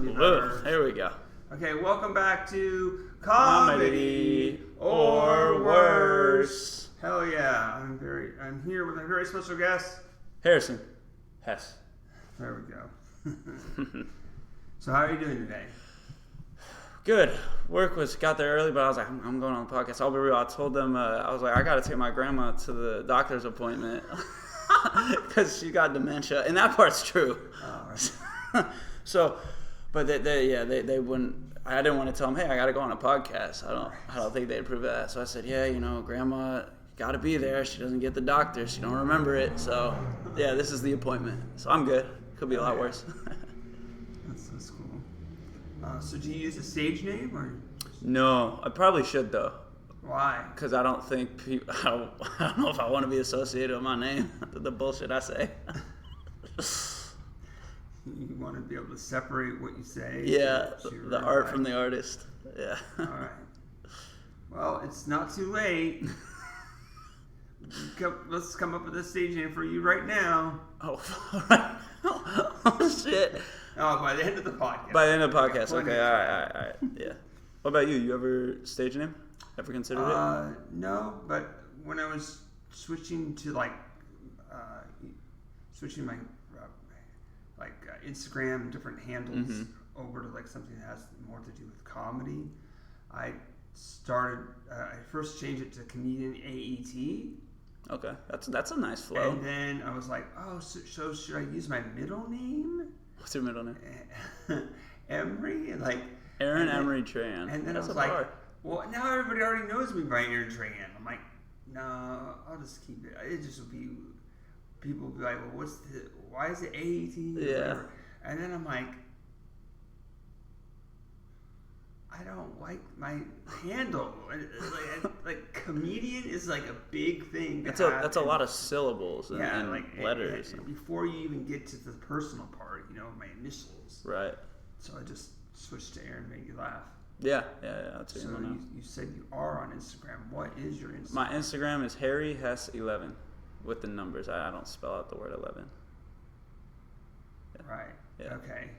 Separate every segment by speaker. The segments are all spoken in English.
Speaker 1: gonna be better.
Speaker 2: Here we go.
Speaker 1: Okay, welcome back to Comedy
Speaker 2: or Worse.
Speaker 1: Hell yeah! I'm here with a very special guest,
Speaker 2: Harrison Hess.
Speaker 1: There we go. So how are you doing today?
Speaker 2: Good. Work got there early, but I was like, I'm going on the podcast. I'll be real. I told them I was like, I got to take my grandma to the doctor's appointment because she got dementia, and that part's true.
Speaker 1: Oh, right.
Speaker 2: So, but they wouldn't. I didn't want to tell them, hey, I got to go on a podcast. I don't think they'd approve of that. So I said, yeah, grandma got to be there. She doesn't get the doctor. She don't remember it. So yeah, this is the appointment. So I'm good. Could be a lot worse.
Speaker 1: That's cool. So do you use a stage name or?
Speaker 2: No, I probably should though.
Speaker 1: Why?
Speaker 2: Because I don't think I don't know if I want to be associated with my name. The bullshit I say.
Speaker 1: You want to be able to separate what you say.
Speaker 2: Yeah, the art from the artist. Yeah.
Speaker 1: All right. Well, it's not too late. Let's come up with a stage name for you right now.
Speaker 2: Oh shit.
Speaker 1: Oh, by the end of the podcast.
Speaker 2: By the end of the podcast. Okay. All right. Yeah. What about you? You ever stage name? Ever considered it?
Speaker 1: No, but when I was switching to switching my Instagram and different handles over to something that has more to do with comedy, I first changed it to Comedian AET.
Speaker 2: Okay, that's a nice flow.
Speaker 1: And then I was like, oh, so should I use my middle name?
Speaker 2: What's your middle name?
Speaker 1: Emery,
Speaker 2: Aaron Trahan.
Speaker 1: And then I was like, well, now everybody already knows me by Aaron Trahan. I'm like, no, I'll just keep it. It just will be, people will be like, well, why is it AET?
Speaker 2: Yeah.
Speaker 1: And then I'm like, I don't like my handle. Like comedian is a big thing.
Speaker 2: That's a lot of syllables and letters.
Speaker 1: Before you even get to the personal part, my initials.
Speaker 2: Right.
Speaker 1: So I just switched to Aaron to make you laugh.
Speaker 2: Yeah. That's what
Speaker 1: you said you are on Instagram. What is your Instagram?
Speaker 2: My Instagram is Harry Hess 11 with the numbers. I don't spell out the word 11.
Speaker 1: Yeah. Right.
Speaker 2: Yeah.
Speaker 1: Okay.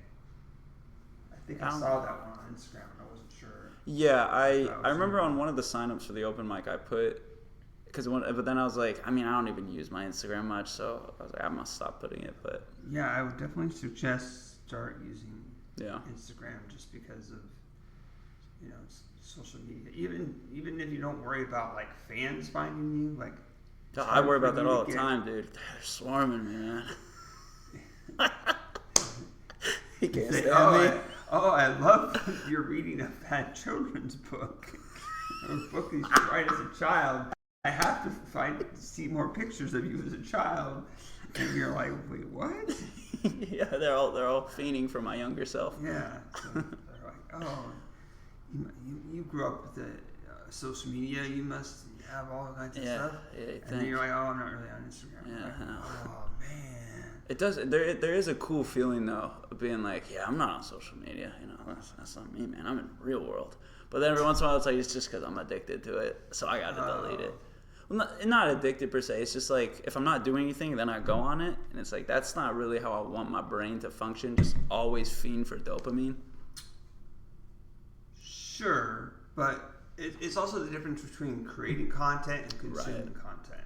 Speaker 1: I think I saw that one on Instagram and I wasn't sure.
Speaker 2: Yeah, I remember on one of the signups for the open mic I put, but then I was like, I don't even use my Instagram much, so I was like, I must stop putting it. But
Speaker 1: yeah, I would definitely suggest start using Instagram just because of social media. Even if you don't worry about fans finding you,
Speaker 2: I worry about that all the time, dude. They're swarming me, man. You can't stand me.
Speaker 1: I love you're reading a bad children's book. A book that you should write as a child. I have to see more pictures of you as a child. And you're like, wait, what?
Speaker 2: Yeah, they're all fiending for my younger self.
Speaker 1: Yeah. So they're like, oh, you grew up with the social media. You must have all kinds of stuff.
Speaker 2: Yeah,
Speaker 1: and then you're like, oh, I'm not really on Instagram.
Speaker 2: Yeah.
Speaker 1: Oh man.
Speaker 2: It does. There is a cool feeling though of being like, yeah, I'm not on social media. That's not me, man. I'm in the real world. But then every once in a while, it's just because I'm addicted to it, so I got to delete it. Well, not addicted per se. It's just if I'm not doing anything, then I go on it, and it's that's not really how I want my brain to function. Just always fiend for dopamine.
Speaker 1: Sure, but it's also the difference between creating content and consuming content.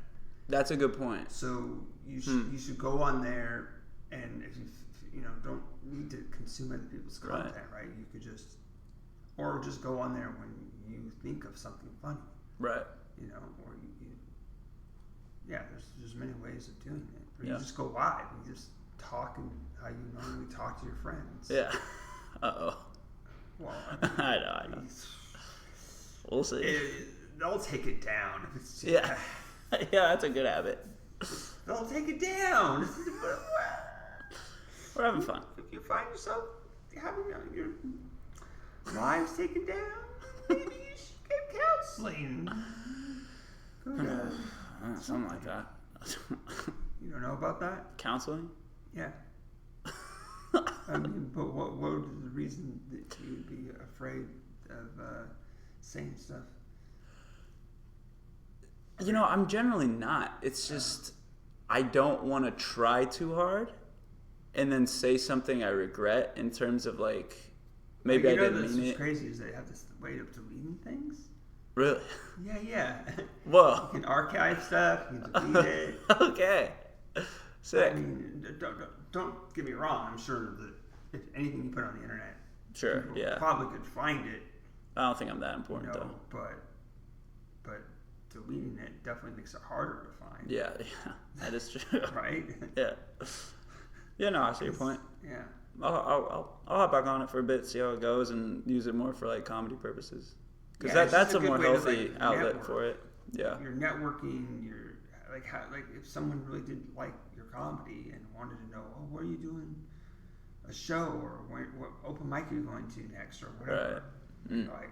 Speaker 2: That's a good point.
Speaker 1: So you should go on there, and if you don't need to consume other people's content, right? You could just go on there when you think of something funny,
Speaker 2: right?
Speaker 1: Or there's many ways of doing it. Or you just go live, and you just talk and how you normally talk to your friends.
Speaker 2: Yeah. Uh-oh.
Speaker 1: Well,
Speaker 2: I know. We'll see.
Speaker 1: They'll take it down if it's
Speaker 2: yeah, that's a good habit.
Speaker 1: They'll take it down.
Speaker 2: We're having fun.
Speaker 1: If you find yourself having your lives taken down, maybe you should get counseling.
Speaker 2: Something like that.
Speaker 1: You don't know about that?
Speaker 2: Counseling?
Speaker 1: Yeah. But what would the reason that you would be afraid of saying stuff?
Speaker 2: I'm generally not. It's just I don't want to try too hard, and then say something I regret in terms of like maybe I didn't mean it.
Speaker 1: What's crazy is they have this way of deleting things.
Speaker 2: Really?
Speaker 1: Yeah.
Speaker 2: Whoa.
Speaker 1: You can archive stuff. You can delete it.
Speaker 2: Okay. Sick.
Speaker 1: I mean, don't get me wrong. I'm sure that if anything you put on the internet,
Speaker 2: Sure.
Speaker 1: people
Speaker 2: Yeah.
Speaker 1: probably could find it.
Speaker 2: I don't think I'm that important though.
Speaker 1: But deleting it definitely makes it harder to find.
Speaker 2: Yeah. That is true.
Speaker 1: Right?
Speaker 2: Yeah. Yeah. No, I see your point.
Speaker 1: Yeah.
Speaker 2: I'll hop back on it for a bit, see how it goes, and use it more for like comedy purposes. Because
Speaker 1: Yeah,
Speaker 2: that's a
Speaker 1: good
Speaker 2: more
Speaker 1: way to,
Speaker 2: healthy
Speaker 1: like,
Speaker 2: outlet
Speaker 1: network.
Speaker 2: for it. Yeah.
Speaker 1: You're networking. You're like if someone really did like your comedy and wanted to know, oh, what are you doing? A show, or what open mic are you going to next, or whatever.
Speaker 2: Right.
Speaker 1: You're like,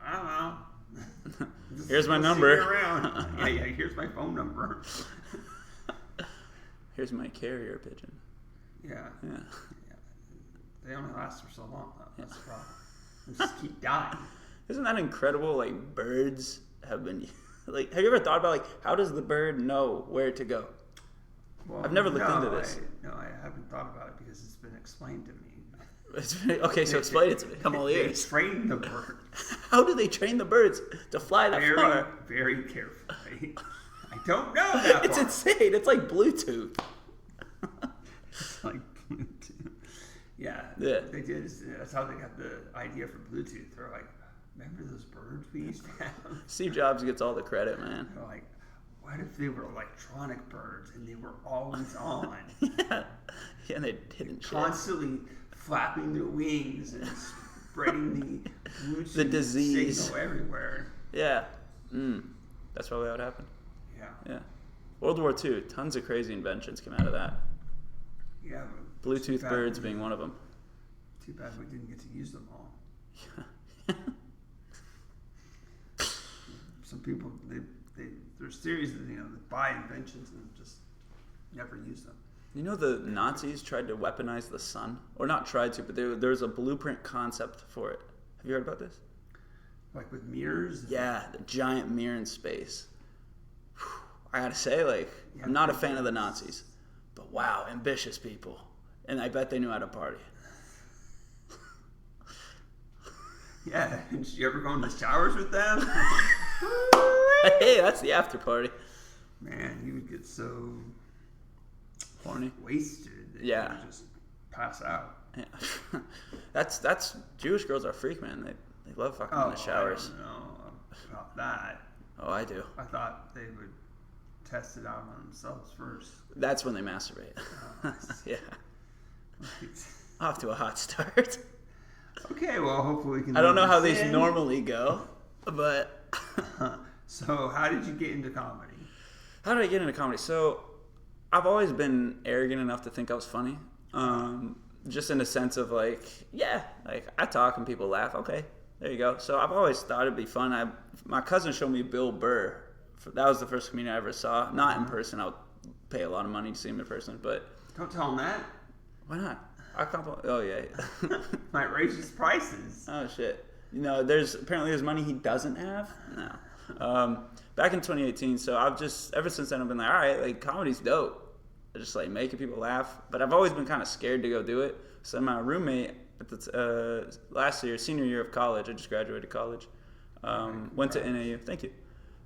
Speaker 1: I don't know.
Speaker 2: Here's my
Speaker 1: We'll
Speaker 2: number.
Speaker 1: see you around. yeah. Here's my phone number.
Speaker 2: Here's my carrier pigeon.
Speaker 1: Yeah.
Speaker 2: Yeah.
Speaker 1: They only last for so long, though. That's the problem. They just keep dying.
Speaker 2: Isn't that incredible? Like birds have been like. Have you ever thought about like how does the bird know where to go?
Speaker 1: Well,
Speaker 2: I've never looked into this.
Speaker 1: I haven't thought about it because it's been explained to me.
Speaker 2: Okay, so explain it to me. I'm all
Speaker 1: They
Speaker 2: ears.
Speaker 1: train the birds
Speaker 2: How do they train the birds to fly that
Speaker 1: very,
Speaker 2: far?
Speaker 1: very carefully. I don't know that
Speaker 2: It's
Speaker 1: part.
Speaker 2: insane. It's like Bluetooth.
Speaker 1: Like Bluetooth. Yeah.
Speaker 2: Yeah.
Speaker 1: They did. That's how they got the idea for Bluetooth. They're like, remember those birds we used to have?
Speaker 2: Steve Jobs gets all the credit, man.
Speaker 1: They're like, what if they were electronic birds and they were always on?
Speaker 2: Yeah, and they didn't shit.
Speaker 1: Constantly flapping their wings and spreading the Bluetooth
Speaker 2: The disease.
Speaker 1: signal everywhere.
Speaker 2: Yeah. That's probably how it happened.
Speaker 1: Yeah.
Speaker 2: Yeah. World War II, tons of crazy inventions came out of that.
Speaker 1: Yeah. but too
Speaker 2: Bluetooth
Speaker 1: bad
Speaker 2: birds
Speaker 1: we-
Speaker 2: being one of them.
Speaker 1: Too bad we didn't get to use them all. Some people, there's series of that buy inventions and just never use them.
Speaker 2: You know the Nazis tried to weaponize the sun? Or not tried to, but there's a blueprint concept for it. Have you heard about this?
Speaker 1: Like with mirrors.
Speaker 2: Yeah, the giant mirror in space. Whew. I gotta say, I'm not a fan of the Nazis. But wow, ambitious people. And I bet they knew how to party.
Speaker 1: Yeah. Did you ever go in the showers with them?
Speaker 2: Hey, that's the after party.
Speaker 1: Man, you would get so
Speaker 2: Horny.
Speaker 1: wasted that
Speaker 2: Yeah.
Speaker 1: you would just pass out.
Speaker 2: Yeah. That's Jewish girls are freak, man. They love fucking in the showers.
Speaker 1: I don't know about that.
Speaker 2: Oh, I do.
Speaker 1: I thought they would test it out on themselves first.
Speaker 2: That's when they masturbate. Yeah.
Speaker 1: Right.
Speaker 2: Off to a hot start.
Speaker 1: Okay, well, hopefully we can.
Speaker 2: I don't know
Speaker 1: leave
Speaker 2: how
Speaker 1: this
Speaker 2: these
Speaker 1: in.
Speaker 2: normally go, but
Speaker 1: So, how did you get into comedy?
Speaker 2: how did I get into comedy? So, I've always been arrogant enough to think I was funny. Just in the sense of I talk and people laugh. Okay, there you go. So I've always thought it'd be fun. My cousin showed me Bill Burr. That was the first comedian I ever saw. Not in person. I would pay a lot of money to see him in person, but
Speaker 1: Don't tell them that.
Speaker 2: why not? Oh yeah.
Speaker 1: Might raise his prices.
Speaker 2: Oh shit. There's money he doesn't have. No. Back in 2018. So I've just ever since then I've been like, all right, comedy's dope. Just making people laugh, but I've always been kind of scared to go do it. So my roommate at the last year, senior year of college, I just graduated college, went to NAU. Thank you.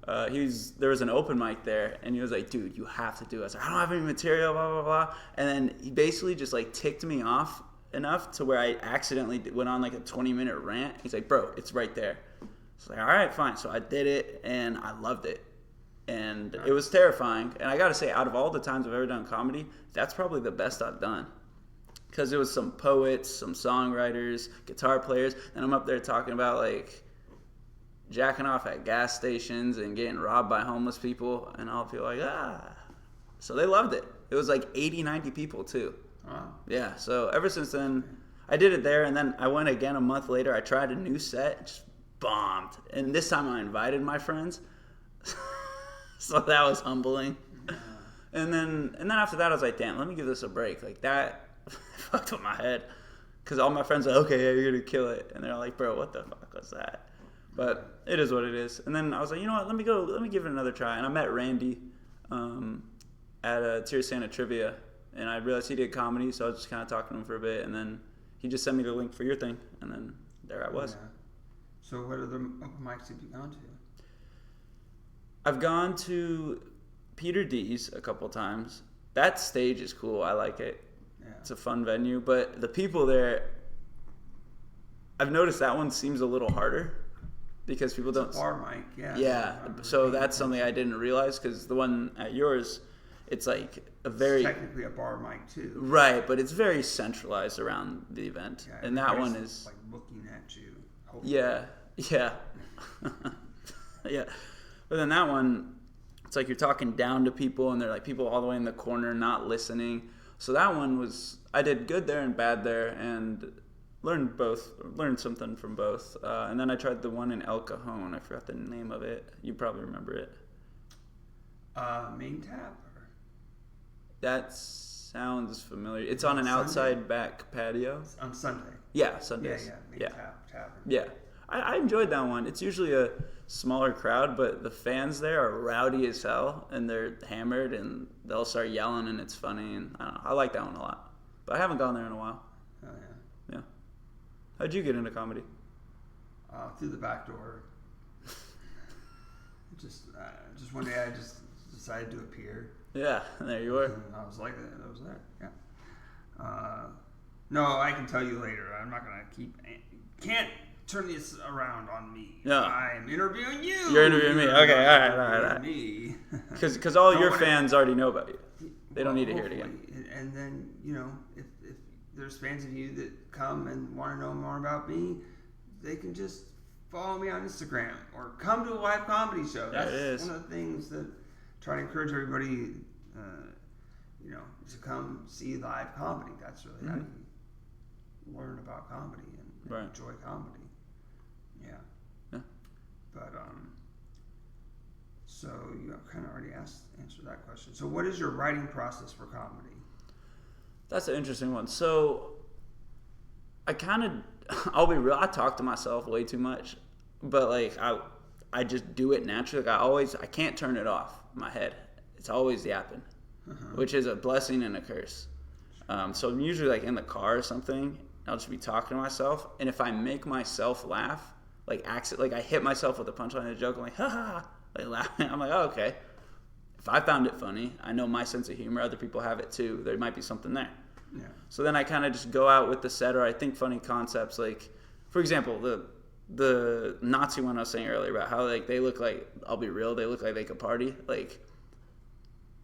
Speaker 2: There was an open mic there, and he was like, "Dude, you have to do it." I was like, "I don't have any material, blah blah blah." And then he basically just ticked me off enough to where I accidentally went on a 20-minute rant. He's like, "Bro, it's right there." So all right, fine. So I did it, and I loved it. And it was terrifying. And I got to say, out of all the times I've ever done comedy, that's probably the best I've done. Because it was some poets, some songwriters, guitar players. And I'm up there talking about, jacking off at gas stations and getting robbed by homeless people. And I'll feel like, ah. So they loved it. It was 80, 90 people, too.
Speaker 1: Wow.
Speaker 2: Yeah, so ever since then, I did it there. And then I went again a month later. I tried a new set. Just bombed. And this time I invited my friends. So that was humbling. And then after that, I was like, damn, let me give this a break. That fucked with my head. Because all my friends were like, okay, yeah, you're going to kill it. And they're like, bro, what the fuck was that? But it is what it is. And then I was like, you know what, let me give it another try. And I met Randy at a Tier Santa Trivia. and I realized he did comedy, so I was just kind of talking to him for a bit, and then he just sent me the link for your thing, and then there I was.
Speaker 1: Yeah. So what other open mics have you gone to?
Speaker 2: I've gone to Peter D's a couple times. That stage is cool. I like it.
Speaker 1: Yeah.
Speaker 2: It's a fun venue, but the people there, I've noticed that one seems a little harder because people don't.
Speaker 1: Bar mic, yeah.
Speaker 2: Yeah, so that's something I didn't realize because the one at yours, it's like a very
Speaker 1: it's technically a bar mic too.
Speaker 2: right, but it's very centralized around the event,
Speaker 1: Yeah,
Speaker 2: and that one is
Speaker 1: like looking at you. Hopefully.
Speaker 2: yeah, yeah. But then that one, it's like you're talking down to people, and they're like people all the way in the corner not listening. So that one was I did good there and bad there, and learned something from both. And then I tried the one in El Cajon. I forgot the name of it. You probably remember it.
Speaker 1: Main tap? Or?
Speaker 2: That sounds familiar. It's on an
Speaker 1: Sunday?
Speaker 2: outside back patio.
Speaker 1: On Sunday.
Speaker 2: Yeah, Sundays.
Speaker 1: Main tap tavern.
Speaker 2: Yeah. I enjoyed that one. It's usually a smaller crowd, but the fans there are rowdy as hell, and they're hammered, and they'll start yelling, and it's funny, and I don't know. I like that one a lot. But I haven't gone there in a while.
Speaker 1: Oh yeah.
Speaker 2: Yeah. How'd you get into comedy?
Speaker 1: Through the back door. just one day I just decided to appear.
Speaker 2: Yeah, there you were.
Speaker 1: And I was like, I was there. Yeah. No, I can tell you later. I'm not gonna can't turn this around on me.
Speaker 2: No.
Speaker 1: I'm interviewing you.
Speaker 2: You're interviewing me. Okay, all right.
Speaker 1: Me.
Speaker 2: Because all your fans already know about you. They don't need to hear it
Speaker 1: Hopefully.
Speaker 2: again.
Speaker 1: And then, if there's fans of you that come and want to know more about me, they can just follow me on Instagram or come to a live comedy show. That's one of the things that I try to encourage everybody, to come see live comedy. That's really how you learn about comedy and enjoy comedy. Yeah. But so you kind of already answered that question. So what is your writing process for comedy?
Speaker 2: That's an interesting one. So I'll be real, I talk to myself way too much, but like I just do it naturally. Like I can't turn it off in my head. It's always yapping, which is a blessing and a curse. So I'm usually like in the car or something, I'll just be talking to myself, and if I make myself laugh, like I hit myself with a punchline in a joke, I'm like, ha ha, like laughing. I'm like, oh, okay. If I found it funny, I know my sense of humor, other people have it too. There might be something there.
Speaker 1: Yeah.
Speaker 2: So then I kind of just go out with the set, or I think funny concepts. Like, for example, the Nazi one I was saying earlier about how like they look like, I'll be real, they look like they could party. Like,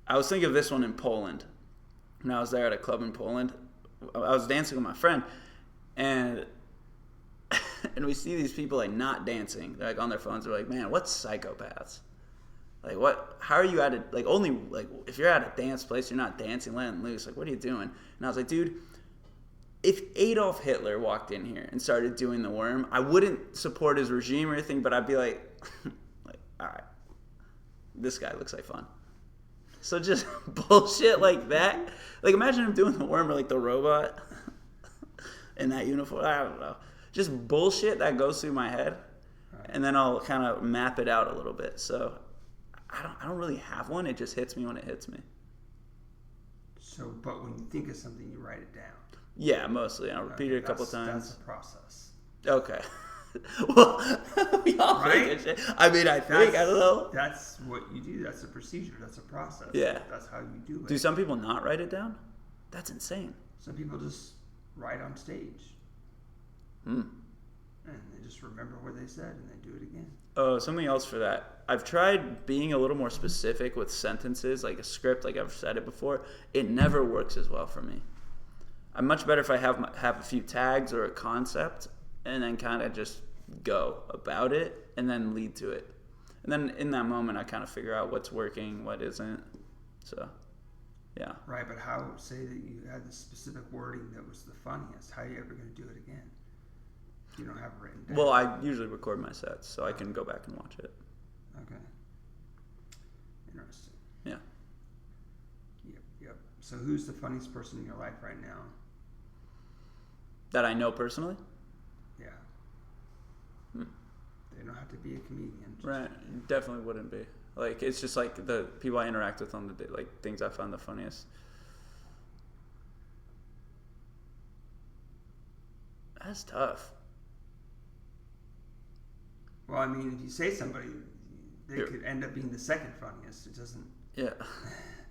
Speaker 2: I was thinking of this one in Poland. When I was there at a club in Poland, I was dancing with my friend, and we see these people like not dancing. They're like on their phones. They're like, man, what psychopaths? Like, what? How are you at it? Like, only like if you're at a dance place, you're not dancing, letting loose. Like, what are you doing? And I was like, dude, if Adolf Hitler walked in here and started doing the worm, I wouldn't support his regime or anything, but I'd be like, all right, this guy looks like fun. So just bullshit like that. Like, imagine him doing the worm or like the robot in that uniform. I don't know. Just bullshit that goes through my head, and then I'll kind of map it out a little bit. So I don't really have one. It just hits me when it hits me.
Speaker 1: So, but when you think of something, you write it down.
Speaker 2: Yeah, mostly. I'll repeat it a couple times.
Speaker 1: That's a process.
Speaker 2: Okay. Well, we all think shit. I mean, I don't know.
Speaker 1: That's what you do. That's a procedure. That's a process.
Speaker 2: Yeah.
Speaker 1: That's how you do it.
Speaker 2: Do some people not write it down? That's insane.
Speaker 1: Some people just write on stage. And they just remember what they said and they do it again.
Speaker 2: Oh, something else for that. I've tried being a little more specific with sentences, like a script, like I've said it before. It never works as well for me. I'm much better if I have a few tags or a concept and then kind of just go about it and then lead to it. And then in that moment, I kind of figure out what's working, what isn't. So, yeah.
Speaker 1: Right, but how, say that you had the specific wording that was the funniest, how are you ever going to do it again? You don't have it written down.
Speaker 2: Well, I usually record my sets, so I can go back and watch it.
Speaker 1: Okay. Interesting.
Speaker 2: Yeah.
Speaker 1: Yep. So who's the funniest person in your life right now?
Speaker 2: That I know personally?
Speaker 1: Yeah. They don't have to be a comedian.
Speaker 2: Right. Definitely wouldn't be. Like, it's just like the people I interact with on the day, like things I find the funniest. That's tough.
Speaker 1: Well, I mean, if you say somebody, they
Speaker 2: Here.
Speaker 1: could end up being the second funniest. It doesn't.
Speaker 2: Yeah.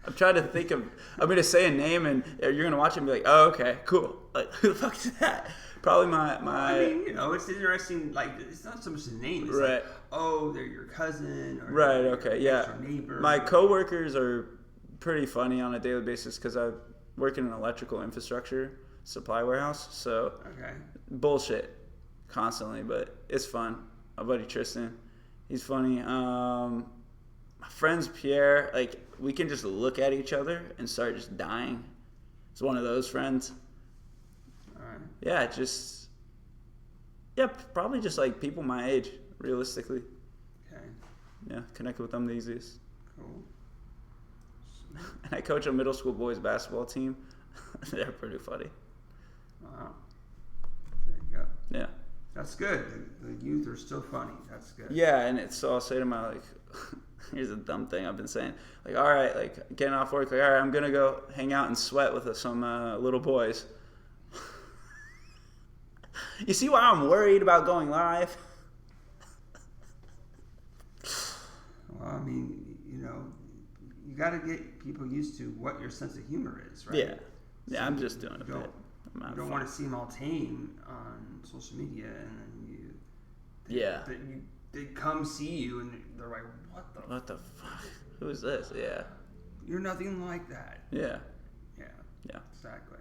Speaker 2: I'm trying to think of. I'm gonna say a name, and you're gonna watch it and be like, "Oh, okay, cool." Like, who the fuck is that? Probably my.
Speaker 1: I mean, it's interesting. Like, it's not so much the name. It's
Speaker 2: Right.
Speaker 1: like, oh, they're your cousin. Or
Speaker 2: Right.
Speaker 1: your
Speaker 2: Okay. Yeah.
Speaker 1: next door neighbor.
Speaker 2: My coworkers are pretty funny on a daily basis because I work in an electrical infrastructure supply warehouse. So
Speaker 1: Okay.
Speaker 2: bullshit constantly, but it's fun. My buddy Tristan, he's funny. My friends Pierre, like we can just look at each other and start just dying. It's one of those friends.
Speaker 1: All right.
Speaker 2: Yeah, probably just like people my age, realistically.
Speaker 1: Okay.
Speaker 2: Yeah, connect with them the easiest.
Speaker 1: Cool.
Speaker 2: And I coach a middle school boys basketball team. They're pretty funny.
Speaker 1: Wow. There you go.
Speaker 2: Yeah.
Speaker 1: That's good. The youth are still funny. That's good.
Speaker 2: Yeah, and so I'll say to my like, here's a dumb thing I've been saying. Like, all right, like getting off work, like, all right, I'm gonna go hang out and sweat with some little boys. You see why I'm worried about going live?
Speaker 1: Well, I mean, you got to get people used to what your sense of humor is, right?
Speaker 2: Yeah. Yeah,
Speaker 1: So
Speaker 2: I'm just doing a
Speaker 1: you
Speaker 2: bit.
Speaker 1: You don't want to seem all tame on social media, and then they come see you and they're like,
Speaker 2: What the fuck? Who is this? Yeah.
Speaker 1: You're nothing like that.
Speaker 2: Yeah.
Speaker 1: Yeah.
Speaker 2: Yeah.
Speaker 1: Exactly.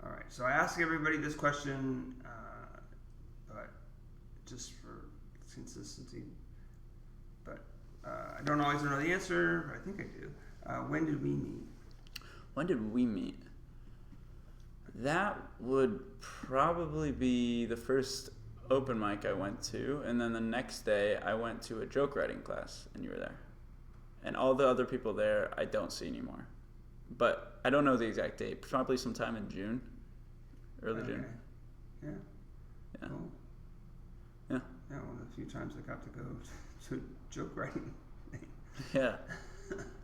Speaker 1: All right. So I ask everybody this question, but just for consistency. But I don't always know the answer, but I think I do. When did we meet?
Speaker 2: When did we meet? That would probably be the first open mic I went to, and then the next day I went to a joke writing class, and you were there. And all the other people there I don't see anymore. But I don't know the exact date. Probably sometime in June. Early June.
Speaker 1: Yeah.
Speaker 2: Yeah.
Speaker 1: Cool.
Speaker 2: Yeah.
Speaker 1: Yeah, one of the few times I got to go to joke writing.
Speaker 2: Yeah.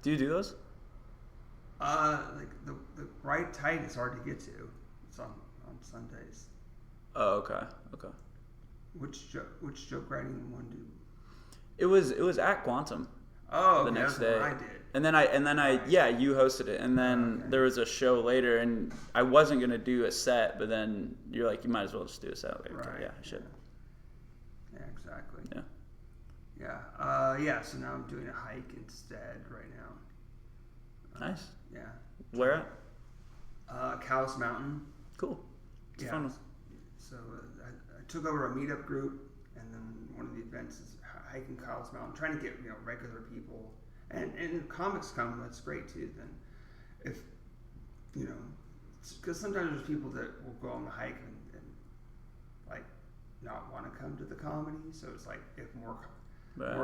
Speaker 2: Do you do those?
Speaker 1: Like the right tight is hard to get to. It's on Sundays.
Speaker 2: Oh, okay. Okay.
Speaker 1: Which joke writing one do?
Speaker 2: It was at Quantum.
Speaker 1: Oh,
Speaker 2: the
Speaker 1: okay,
Speaker 2: next
Speaker 1: that's
Speaker 2: day.
Speaker 1: what I did.
Speaker 2: And then you hosted it, and then
Speaker 1: Okay.
Speaker 2: there was a show later, and I wasn't gonna do a set, but then you're like, you might as well just do a set. Like, okay,
Speaker 1: Right.
Speaker 2: yeah, I should.
Speaker 1: Yeah, exactly.
Speaker 2: Yeah.
Speaker 1: Yeah. So now I'm doing a hike instead right now.
Speaker 2: Nice.
Speaker 1: Yeah.
Speaker 2: Where at?
Speaker 1: Cowles Mountain.
Speaker 2: Cool. It's
Speaker 1: Yeah.
Speaker 2: fun.
Speaker 1: So I took over a meetup group, and then one of the events is hiking Cowles Mountain, trying to get regular people, and comics come. That's great too. Then, if because sometimes there's people that will go on the hike and like not want to come to the comedy. So it's like if more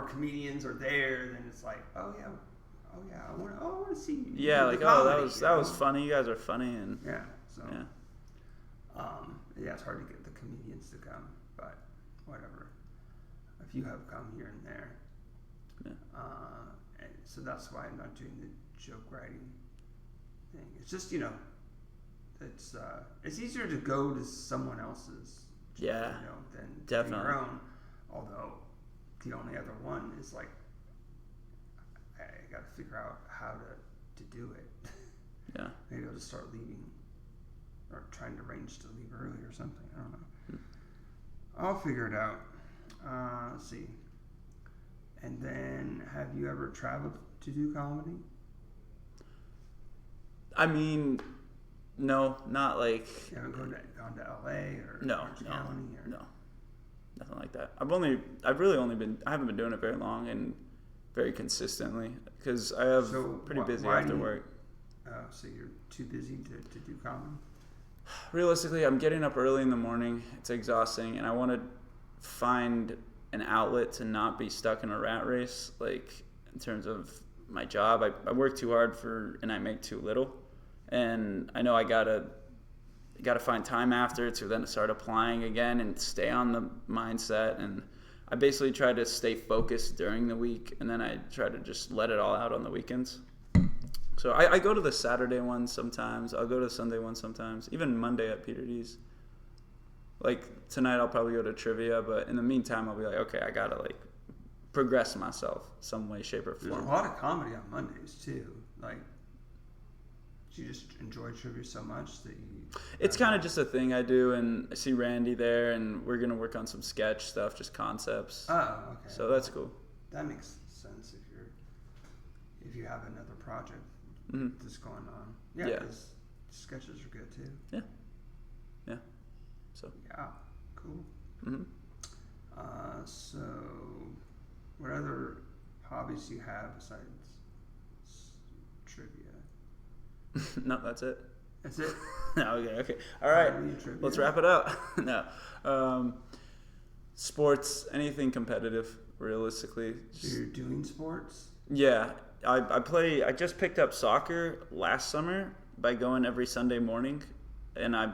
Speaker 1: comedians are there, then it's like, oh yeah, I want to see you.
Speaker 2: Yeah,
Speaker 1: do
Speaker 2: like
Speaker 1: the comedy,
Speaker 2: that was funny. You guys are funny, and
Speaker 1: yeah. So
Speaker 2: yeah.
Speaker 1: yeah, it's hard to get the comedians to come, but whatever. A few have come here and there.
Speaker 2: Yeah.
Speaker 1: And so that's why I'm not doing the joke writing thing. It's just it's easier to go to someone else's.
Speaker 2: Yeah.
Speaker 1: Than
Speaker 2: Definitely.
Speaker 1: your own. Although the only other one is like I got to figure out how to do it.
Speaker 2: Yeah.
Speaker 1: Maybe I'll just start leaving or trying to arrange to leave early or something. I don't know. I'll figure it out. Let's see. And then, have you ever traveled to do comedy?
Speaker 2: I mean, no, not like.
Speaker 1: You haven't gone to LA or
Speaker 2: No,
Speaker 1: Orange
Speaker 2: no,
Speaker 1: County? Or...
Speaker 2: no, nothing like that. I haven't been doing it very long and very consistently because I have pretty busy after work.
Speaker 1: So you're too busy to do comedy?
Speaker 2: Realistically, I'm getting up early in the morning. It's exhausting, and I want to find an outlet to not be stuck in a rat race. Like in terms of my job, I work too hard and I make too little, and I know I gotta find time after to then start applying again and stay on the mindset. And I basically try to stay focused during the week, and then I try to just let it all out on the weekends. So I go to the Saturday one sometimes. I'll go to the Sunday one sometimes. Even Monday at Peter D's. Like tonight I'll probably go to trivia, but in the meantime I'll be like, okay, I gotta like progress myself some way, shape, or
Speaker 1: There's
Speaker 2: form.
Speaker 1: a lot of comedy on Mondays too. Like, do you just enjoy trivia so much that you?
Speaker 2: It's kind of just a thing I do, and I see Randy there, and we're gonna work on some sketch stuff, just concepts.
Speaker 1: Oh, okay.
Speaker 2: So that's cool.
Speaker 1: That makes sense if you have another project that's going on. Yeah,
Speaker 2: Yeah.
Speaker 1: because sketches are good too.
Speaker 2: Yeah. Yeah. So.
Speaker 1: Yeah, cool.
Speaker 2: Mm-hmm.
Speaker 1: So, what other hobbies do you have besides trivia?
Speaker 2: No, that's it.
Speaker 1: That's it?
Speaker 2: No, okay. All right. Let's wrap it up. No. Sports, anything competitive, realistically.
Speaker 1: So you're doing sports?
Speaker 2: Yeah. I just picked up soccer last summer by going every Sunday morning, and I'm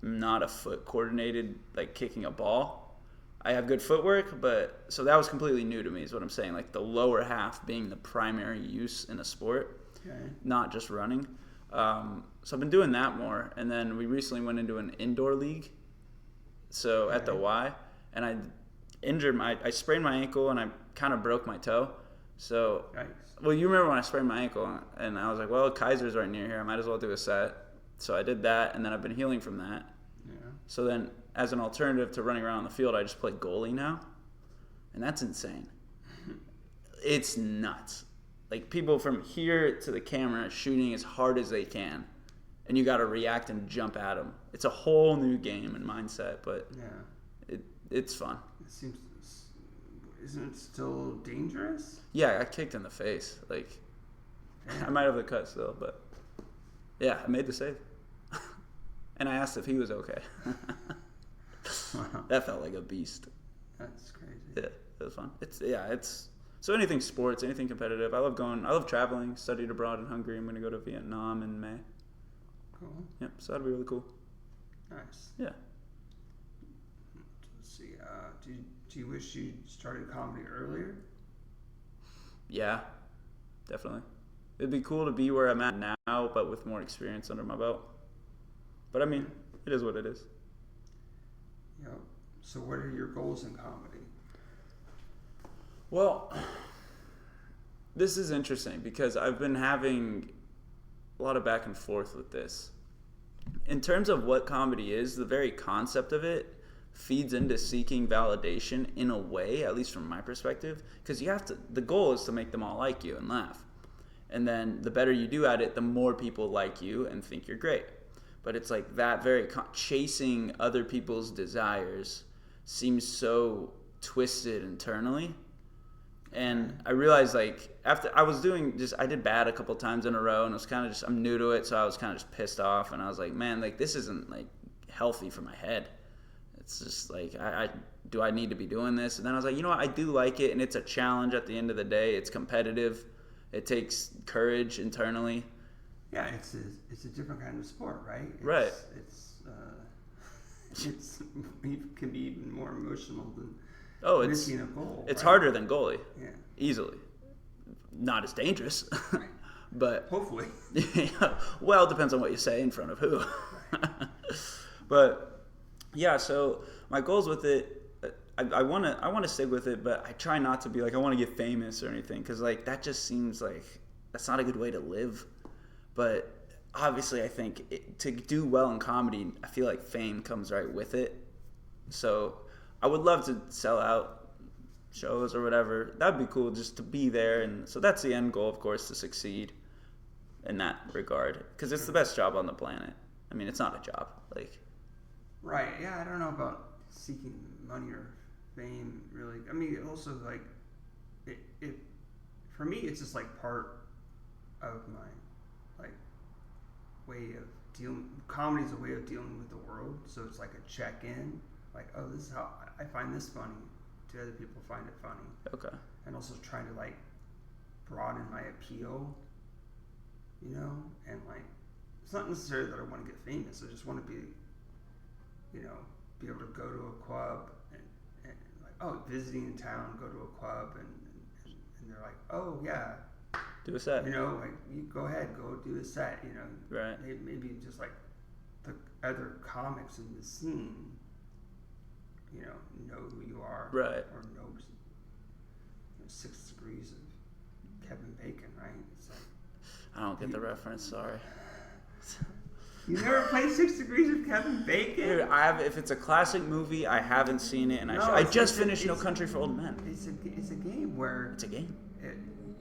Speaker 2: not a foot coordinated, like kicking a ball. I have good footwork, but so that was completely new to me is what I'm saying. Like the lower half being the primary use in a sport, not just running. So I've been doing that more. And then we recently went into an indoor league. So at the Y, and I sprained my ankle and I kind of broke my toe. So, well, you remember when I sprained my ankle and I was like, well, Kaiser's right near here. I might as well do a set. So I did that, and then I've been healing from that. Yeah. So then, as an alternative to running around on the field, I just play goalie now, and that's insane. It's nuts. Like, people from here to the camera shooting as hard as they can, and you got to react and jump at them. It's a whole new game and mindset, but it's fun.
Speaker 1: It seems. Isn't it still dangerous?
Speaker 2: Yeah, I got kicked in the face. Like, I might have the cut still, but yeah, I made the save. And I asked if he was okay.
Speaker 1: Wow.
Speaker 2: That felt like a beast.
Speaker 1: That's crazy.
Speaker 2: Yeah, it was fun. It's so anything sports, anything competitive. I love traveling. Studied abroad in Hungary. I'm going to go to Vietnam in May.
Speaker 1: Cool.
Speaker 2: Yep, so that'll be really cool.
Speaker 1: Nice.
Speaker 2: Yeah.
Speaker 1: Let's see. Do you wish you started comedy earlier?
Speaker 2: Yeah, definitely. It'd be cool to be where I'm at now, but with more experience under my belt. But I mean, it is what it is.
Speaker 1: Yep. So what are your goals in comedy?
Speaker 2: Well, this is interesting because I've been having a lot of back and forth with this. In terms of what comedy is, the very concept of it feeds into seeking validation in a way, at least from my perspective, because the goal is to make them all like you and laugh. And then the better you do at it, the more people like you and think you're great. But it's like that chasing other people's desires seems so twisted internally. And I realized, like, after I did bad a couple times in a row, and it was kind of just, I'm new to it, so I was kind of just pissed off, and I was like, man, like, this isn't, like, healthy for my head. It's just like, do I need to be doing this? And then I was like, you know what, I do like it, and it's a challenge at the end of the day. It's competitive. It takes courage internally.
Speaker 1: Yeah, it's a different kind of sport, right?
Speaker 2: Right.
Speaker 1: It can be even more emotional than
Speaker 2: missing
Speaker 1: a goal.
Speaker 2: It's
Speaker 1: right?
Speaker 2: harder than goalie.
Speaker 1: Yeah.
Speaker 2: Easily. Not as dangerous.
Speaker 1: Right.
Speaker 2: But
Speaker 1: hopefully.
Speaker 2: Well, it depends on what you say in front of who. Right. But yeah, so my goals with it, I want to stick with it, but I try not to be like, I want to get famous or anything, because like that just seems like that's not a good way to live. But obviously, I think to do well in comedy, I feel like fame comes right with it. So I would love to sell out shows or whatever. That'd be cool, just to be there. And so that's the end goal, of course, to succeed in that regard, because it's the best job on the planet. I mean, it's not a job, like.
Speaker 1: Right. Yeah, I don't know about seeking money or fame, really. I mean, also like, it for me, it's just like part of my like way of dealing. Comedy is a way of dealing with the world. So it's like a check-in. Like, oh, this is how I find this funny. Do other people find it funny?
Speaker 2: Okay.
Speaker 1: And also trying to like broaden my appeal, you know, and like it's not necessarily that I want to get famous. I just want to be, you know, be able to go to a club and like, oh, visiting in town, go to a club and they're like, oh yeah,
Speaker 2: do a set.
Speaker 1: You know, like you go ahead, go do a set. You know,
Speaker 2: right?
Speaker 1: Maybe just like other comics in the scene, know who you are,
Speaker 2: right?
Speaker 1: Or know 6 Degrees of Kevin Bacon, right? It's like,
Speaker 2: I don't get the reference. Sorry.
Speaker 1: You never played 6 Degrees of Kevin Bacon?
Speaker 2: Dude, if it's a classic movie, I haven't seen it, and I just finished No Country for Old Men.
Speaker 1: It's a game where
Speaker 2: it's a game.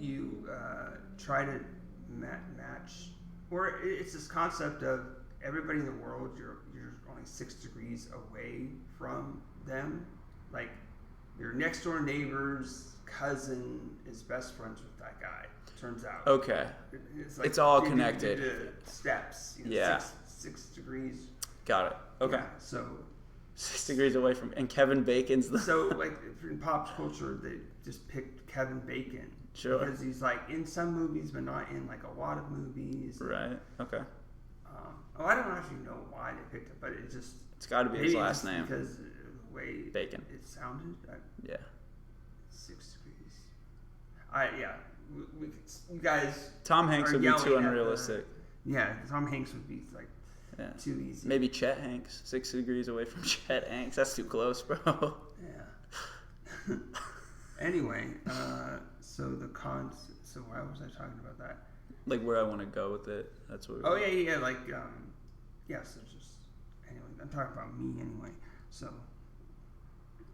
Speaker 1: You try to match, or it's this concept of everybody in the world. You're only 6 degrees away from them. Like your next door neighbor's cousin is best friends with that guy. Turns out.
Speaker 2: Okay. It's all connected.
Speaker 1: Steps.
Speaker 2: Yeah.
Speaker 1: 6 degrees.
Speaker 2: Got it. Okay.
Speaker 1: Yeah, so
Speaker 2: 6 degrees away from, and Kevin Bacon's the.
Speaker 1: So like in pop culture, they just picked Kevin Bacon.
Speaker 2: Sure.
Speaker 1: Because he's like in some movies, but not in like a lot of movies.
Speaker 2: Right. Okay.
Speaker 1: I don't actually know why they picked it, but it's
Speaker 2: got to be his last name.
Speaker 1: Because the way
Speaker 2: Bacon.
Speaker 1: It sounded.
Speaker 2: Yeah.
Speaker 1: 6 degrees. You guys.
Speaker 2: Tom Hanks would be too unrealistic.
Speaker 1: Tom Hanks would be like too easy.
Speaker 2: Maybe Chet Hanks, 6 degrees away from Chet Hanks. That's too close, bro.
Speaker 1: Yeah. Anyway, so the cons. So why was I talking about that?
Speaker 2: Like where I want to go with it. That's what.
Speaker 1: Oh yeah. Like So just anyway, I'm talking about me anyway. So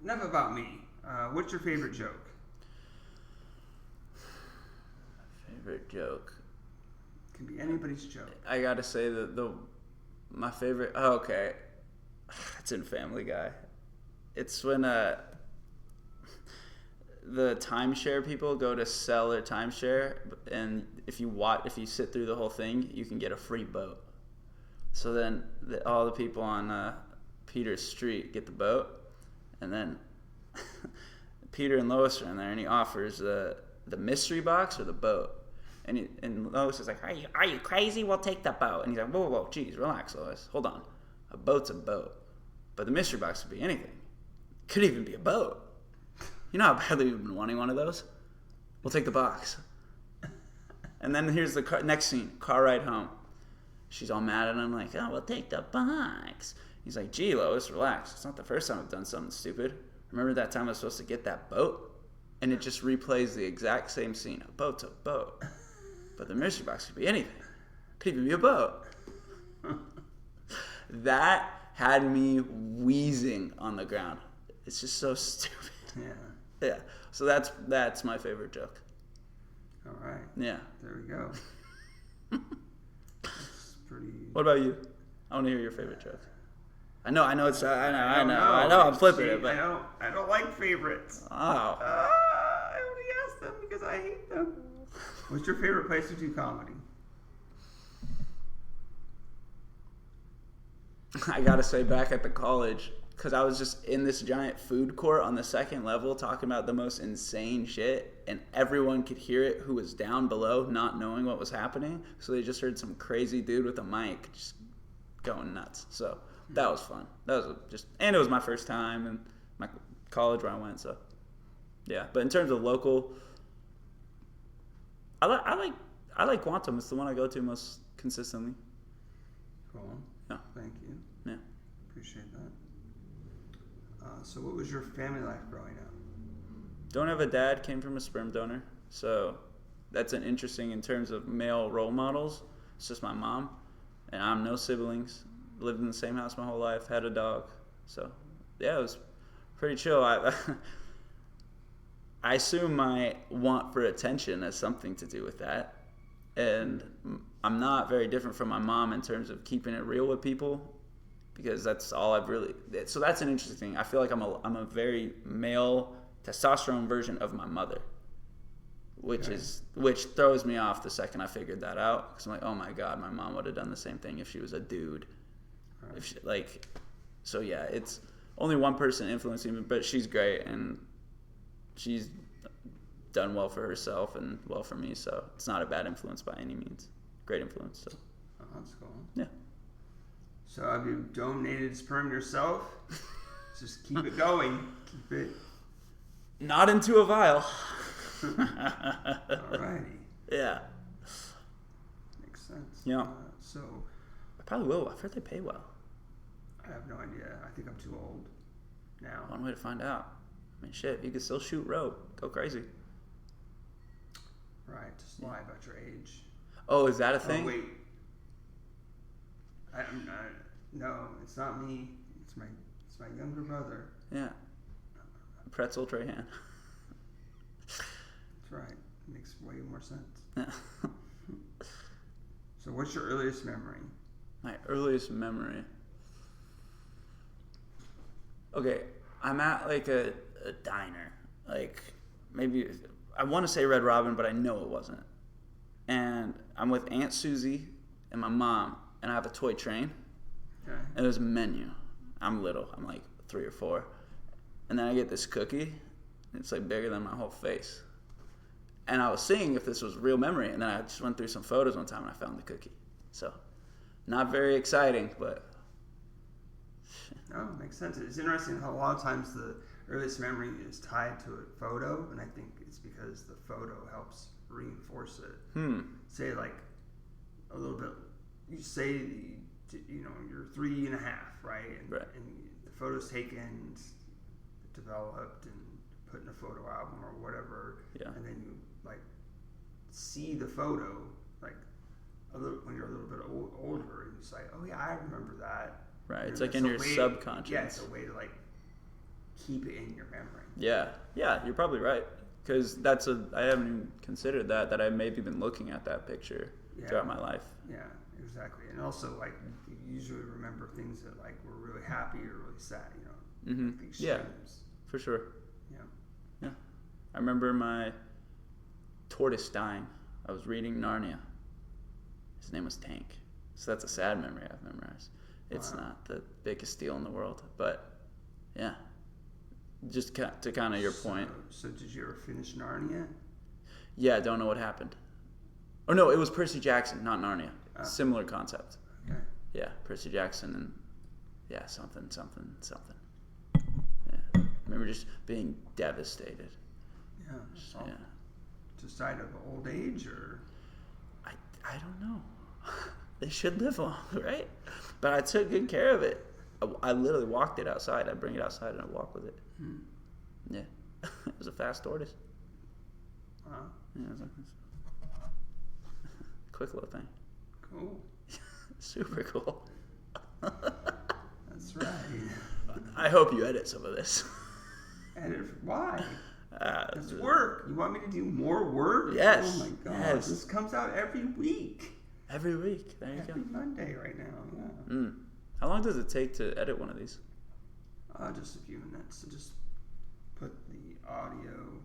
Speaker 1: enough about me. What's your favorite joke?
Speaker 2: Favorite joke.
Speaker 1: Can be anybody's joke.
Speaker 2: I gotta say that my favorite. Oh, okay, it's in Family Guy. It's when the timeshare people go to sell their timeshare, and if you sit through the whole thing, you can get a free boat. So then all the people on Peter's street get the boat, and then Peter and Lois are in there, and he offers the mystery box or the boat. And Lois is like, are you crazy? We'll take the boat. And he's like, whoa, geez, relax, Lois. Hold on. A boat's a boat. But the mystery box could be anything. It could even be a boat. You know how badly we've been wanting one of those? We'll take the box. And then here's the next scene, car ride home. She's all mad at him, like, oh, we'll take the box. He's like, gee, Lois, relax. It's not the first time I've done something stupid. Remember that time I was supposed to get that boat? And it just replays the exact same scene. A boat's a boat. But the mystery box could be anything. Could even be a boat. That had me wheezing on the ground. It's just so stupid. Yeah. So that's my favorite joke.
Speaker 1: All right.
Speaker 2: Yeah.
Speaker 1: There we go. That's pretty.
Speaker 2: What about you? I want to hear your favorite joke. I know. I know. I'm flipping it, but
Speaker 1: I don't like favorites.
Speaker 2: Oh.
Speaker 1: I only ask them because I hate them. What's your favorite place to do comedy?
Speaker 2: I gotta say, back at the college, because I was just in this giant food court on the second level talking about the most insane shit, and everyone could hear it who was down below not knowing what was happening, so they just heard some crazy dude with a mic just going nuts. So that was fun. And it was my first time in my college where I went, so yeah. But in terms of local, I like Quantum. It's the one I go to most consistently.
Speaker 1: Cool.
Speaker 2: Yeah.
Speaker 1: Thank you.
Speaker 2: Yeah.
Speaker 1: Appreciate that. So what was your family life growing up?
Speaker 2: Don't have a dad, came from a sperm donor. So that's an interesting in terms of male role models. It's just my mom. And I'm no siblings. Lived in the same house my whole life, had a dog. So yeah, it was pretty chill. I assume my want for attention has something to do with that. And I'm not very different from my mom in terms of keeping it real with people, because that's all I've really. So that's an interesting thing. I feel like I'm a very male testosterone version of my mother, which throws me off the second I figured that out, because I'm like, oh my god, my mom would have done the same thing if she was a dude. Right. If she, so yeah, it's only one person influencing me, but she's great and she's done well for herself and well for me, so it's not a bad influence by any means. Great influence. So.
Speaker 1: Oh, that's cool.
Speaker 2: Yeah.
Speaker 1: So have you donated sperm yourself? Just keep it going. Keep it.
Speaker 2: Not into a vial.
Speaker 1: Alrighty.
Speaker 2: Yeah.
Speaker 1: Makes sense.
Speaker 2: Yeah.
Speaker 1: So
Speaker 2: I probably will. I've heard they pay well.
Speaker 1: I have no idea. I think I'm too old now.
Speaker 2: One way to find out. I mean, shit, you can still shoot rope. Go crazy.
Speaker 1: Right, just lie about your age.
Speaker 2: Oh, is that a thing?
Speaker 1: Oh, wait. No, it's not me. It's my younger brother.
Speaker 2: Yeah. Pretzel Trahan.
Speaker 1: That's right. It makes way more sense.
Speaker 2: Yeah.
Speaker 1: So what's your earliest memory?
Speaker 2: My earliest memory. Okay, I'm at like a diner. Like maybe I want to say Red Robin, but I know it wasn't. And I'm with Aunt Susie and my mom, and I have a toy train.
Speaker 1: Okay.
Speaker 2: And there's a menu. I'm little. I'm like 3 or 4. And then I get this cookie. And it's like bigger than my whole face. And I was seeing if this was real memory. And then I just went through some photos one time and I found the cookie. So, not very exciting, but...
Speaker 1: Oh, makes sense. It's interesting how a lot of times the earliest memory is tied to a photo. And I think it's because the photo helps reinforce it. Say like a little bit... You say... you're 3 and a half, right? And the photo's taken, developed, and put in a photo album or whatever.
Speaker 2: Yeah.
Speaker 1: And then you like see the photo like a little when you're a little bit older, and it's like, oh yeah, I remember that.
Speaker 2: Right. It's
Speaker 1: And
Speaker 2: like in your subconscious.
Speaker 1: Yeah, it's a way to like keep it in your memory.
Speaker 2: Yeah. Yeah, you're probably right. Because I haven't even considered that I maybe been looking at that picture throughout my life.
Speaker 1: Yeah. Exactly, and also like you usually remember things that like were really happy or really sad, like the extremes.
Speaker 2: Yeah, for sure. Yeah. I remember my tortoise dying. I was reading Narnia. His name was Tank, so that's a sad memory I've memorized. It's not the biggest deal in the world, but yeah. Just to kind of your point.
Speaker 1: So did you ever finish Narnia?
Speaker 2: Yeah, I don't know what happened. Oh no, it was Percy Jackson, not Narnia. Similar concept.
Speaker 1: Okay.
Speaker 2: Yeah, Percy Jackson and something. Yeah. I remember just being devastated.
Speaker 1: Yeah. Just died of old age, or
Speaker 2: I don't know. They should live long, right? But I took good care of it. I literally walked it outside. I bring it outside and I walk with it. Yeah. It was a fast tortoise.
Speaker 1: Wow.
Speaker 2: Yeah, it was like quick little thing.
Speaker 1: Cool.
Speaker 2: Super cool.
Speaker 1: That's right.
Speaker 2: I hope you edit some of this.
Speaker 1: Edit? Why? It's work. You want me to do more work?
Speaker 2: Yes.
Speaker 1: Oh my god.
Speaker 2: Yes.
Speaker 1: This comes out every week.
Speaker 2: Every week. There you go.
Speaker 1: Every Monday right now. Yeah.
Speaker 2: How long does it take to edit one of these?
Speaker 1: Just a few minutes to just put the audio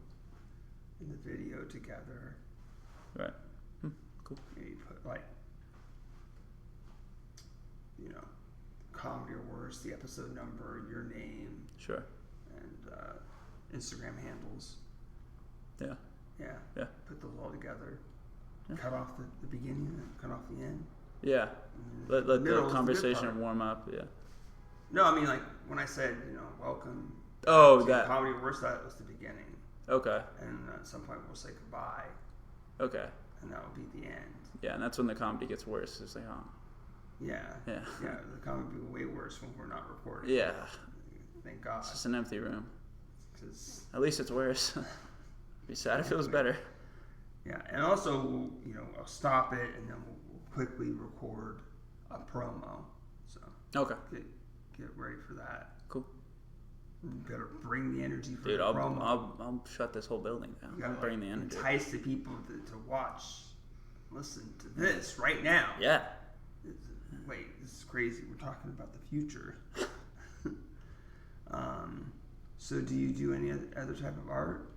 Speaker 1: and the video together.
Speaker 2: Right. Cool.
Speaker 1: And you put like, comedy or worse, the episode number, your name.
Speaker 2: Sure.
Speaker 1: And Instagram handles.
Speaker 2: Yeah.
Speaker 1: Yeah. Put those all together. Yeah. Cut off the beginning and cut off the end.
Speaker 2: Yeah. Let the conversation warm up. Yeah.
Speaker 1: No, I mean like when I said, welcome.
Speaker 2: Oh,
Speaker 1: to
Speaker 2: that.
Speaker 1: Comedy or worse, that was the beginning.
Speaker 2: Okay.
Speaker 1: And at some point we'll say goodbye.
Speaker 2: Okay.
Speaker 1: And that will be the end.
Speaker 2: Yeah, and that's when the comedy gets worse. It's like, oh.
Speaker 1: Yeah.
Speaker 2: Yeah.
Speaker 1: Yeah, the comedy will be way worse when we're not recording.
Speaker 2: Yeah.
Speaker 1: Thank God.
Speaker 2: It's just an empty room.
Speaker 1: 'Cause,
Speaker 2: at least it's worse. It'd be sad if it was better.
Speaker 1: Yeah, and also, I'll stop it and then we'll quickly record a promo. So
Speaker 2: okay.
Speaker 1: Get ready for that.
Speaker 2: Cool.
Speaker 1: You better bring the energy for
Speaker 2: the
Speaker 1: promo.
Speaker 2: I'll shut this whole building down.
Speaker 1: You gotta
Speaker 2: bring the energy.
Speaker 1: Entice the people to watch, listen to this right now.
Speaker 2: Yeah.
Speaker 1: Wait, this is crazy. We're talking about the future. So do you do any other type of art?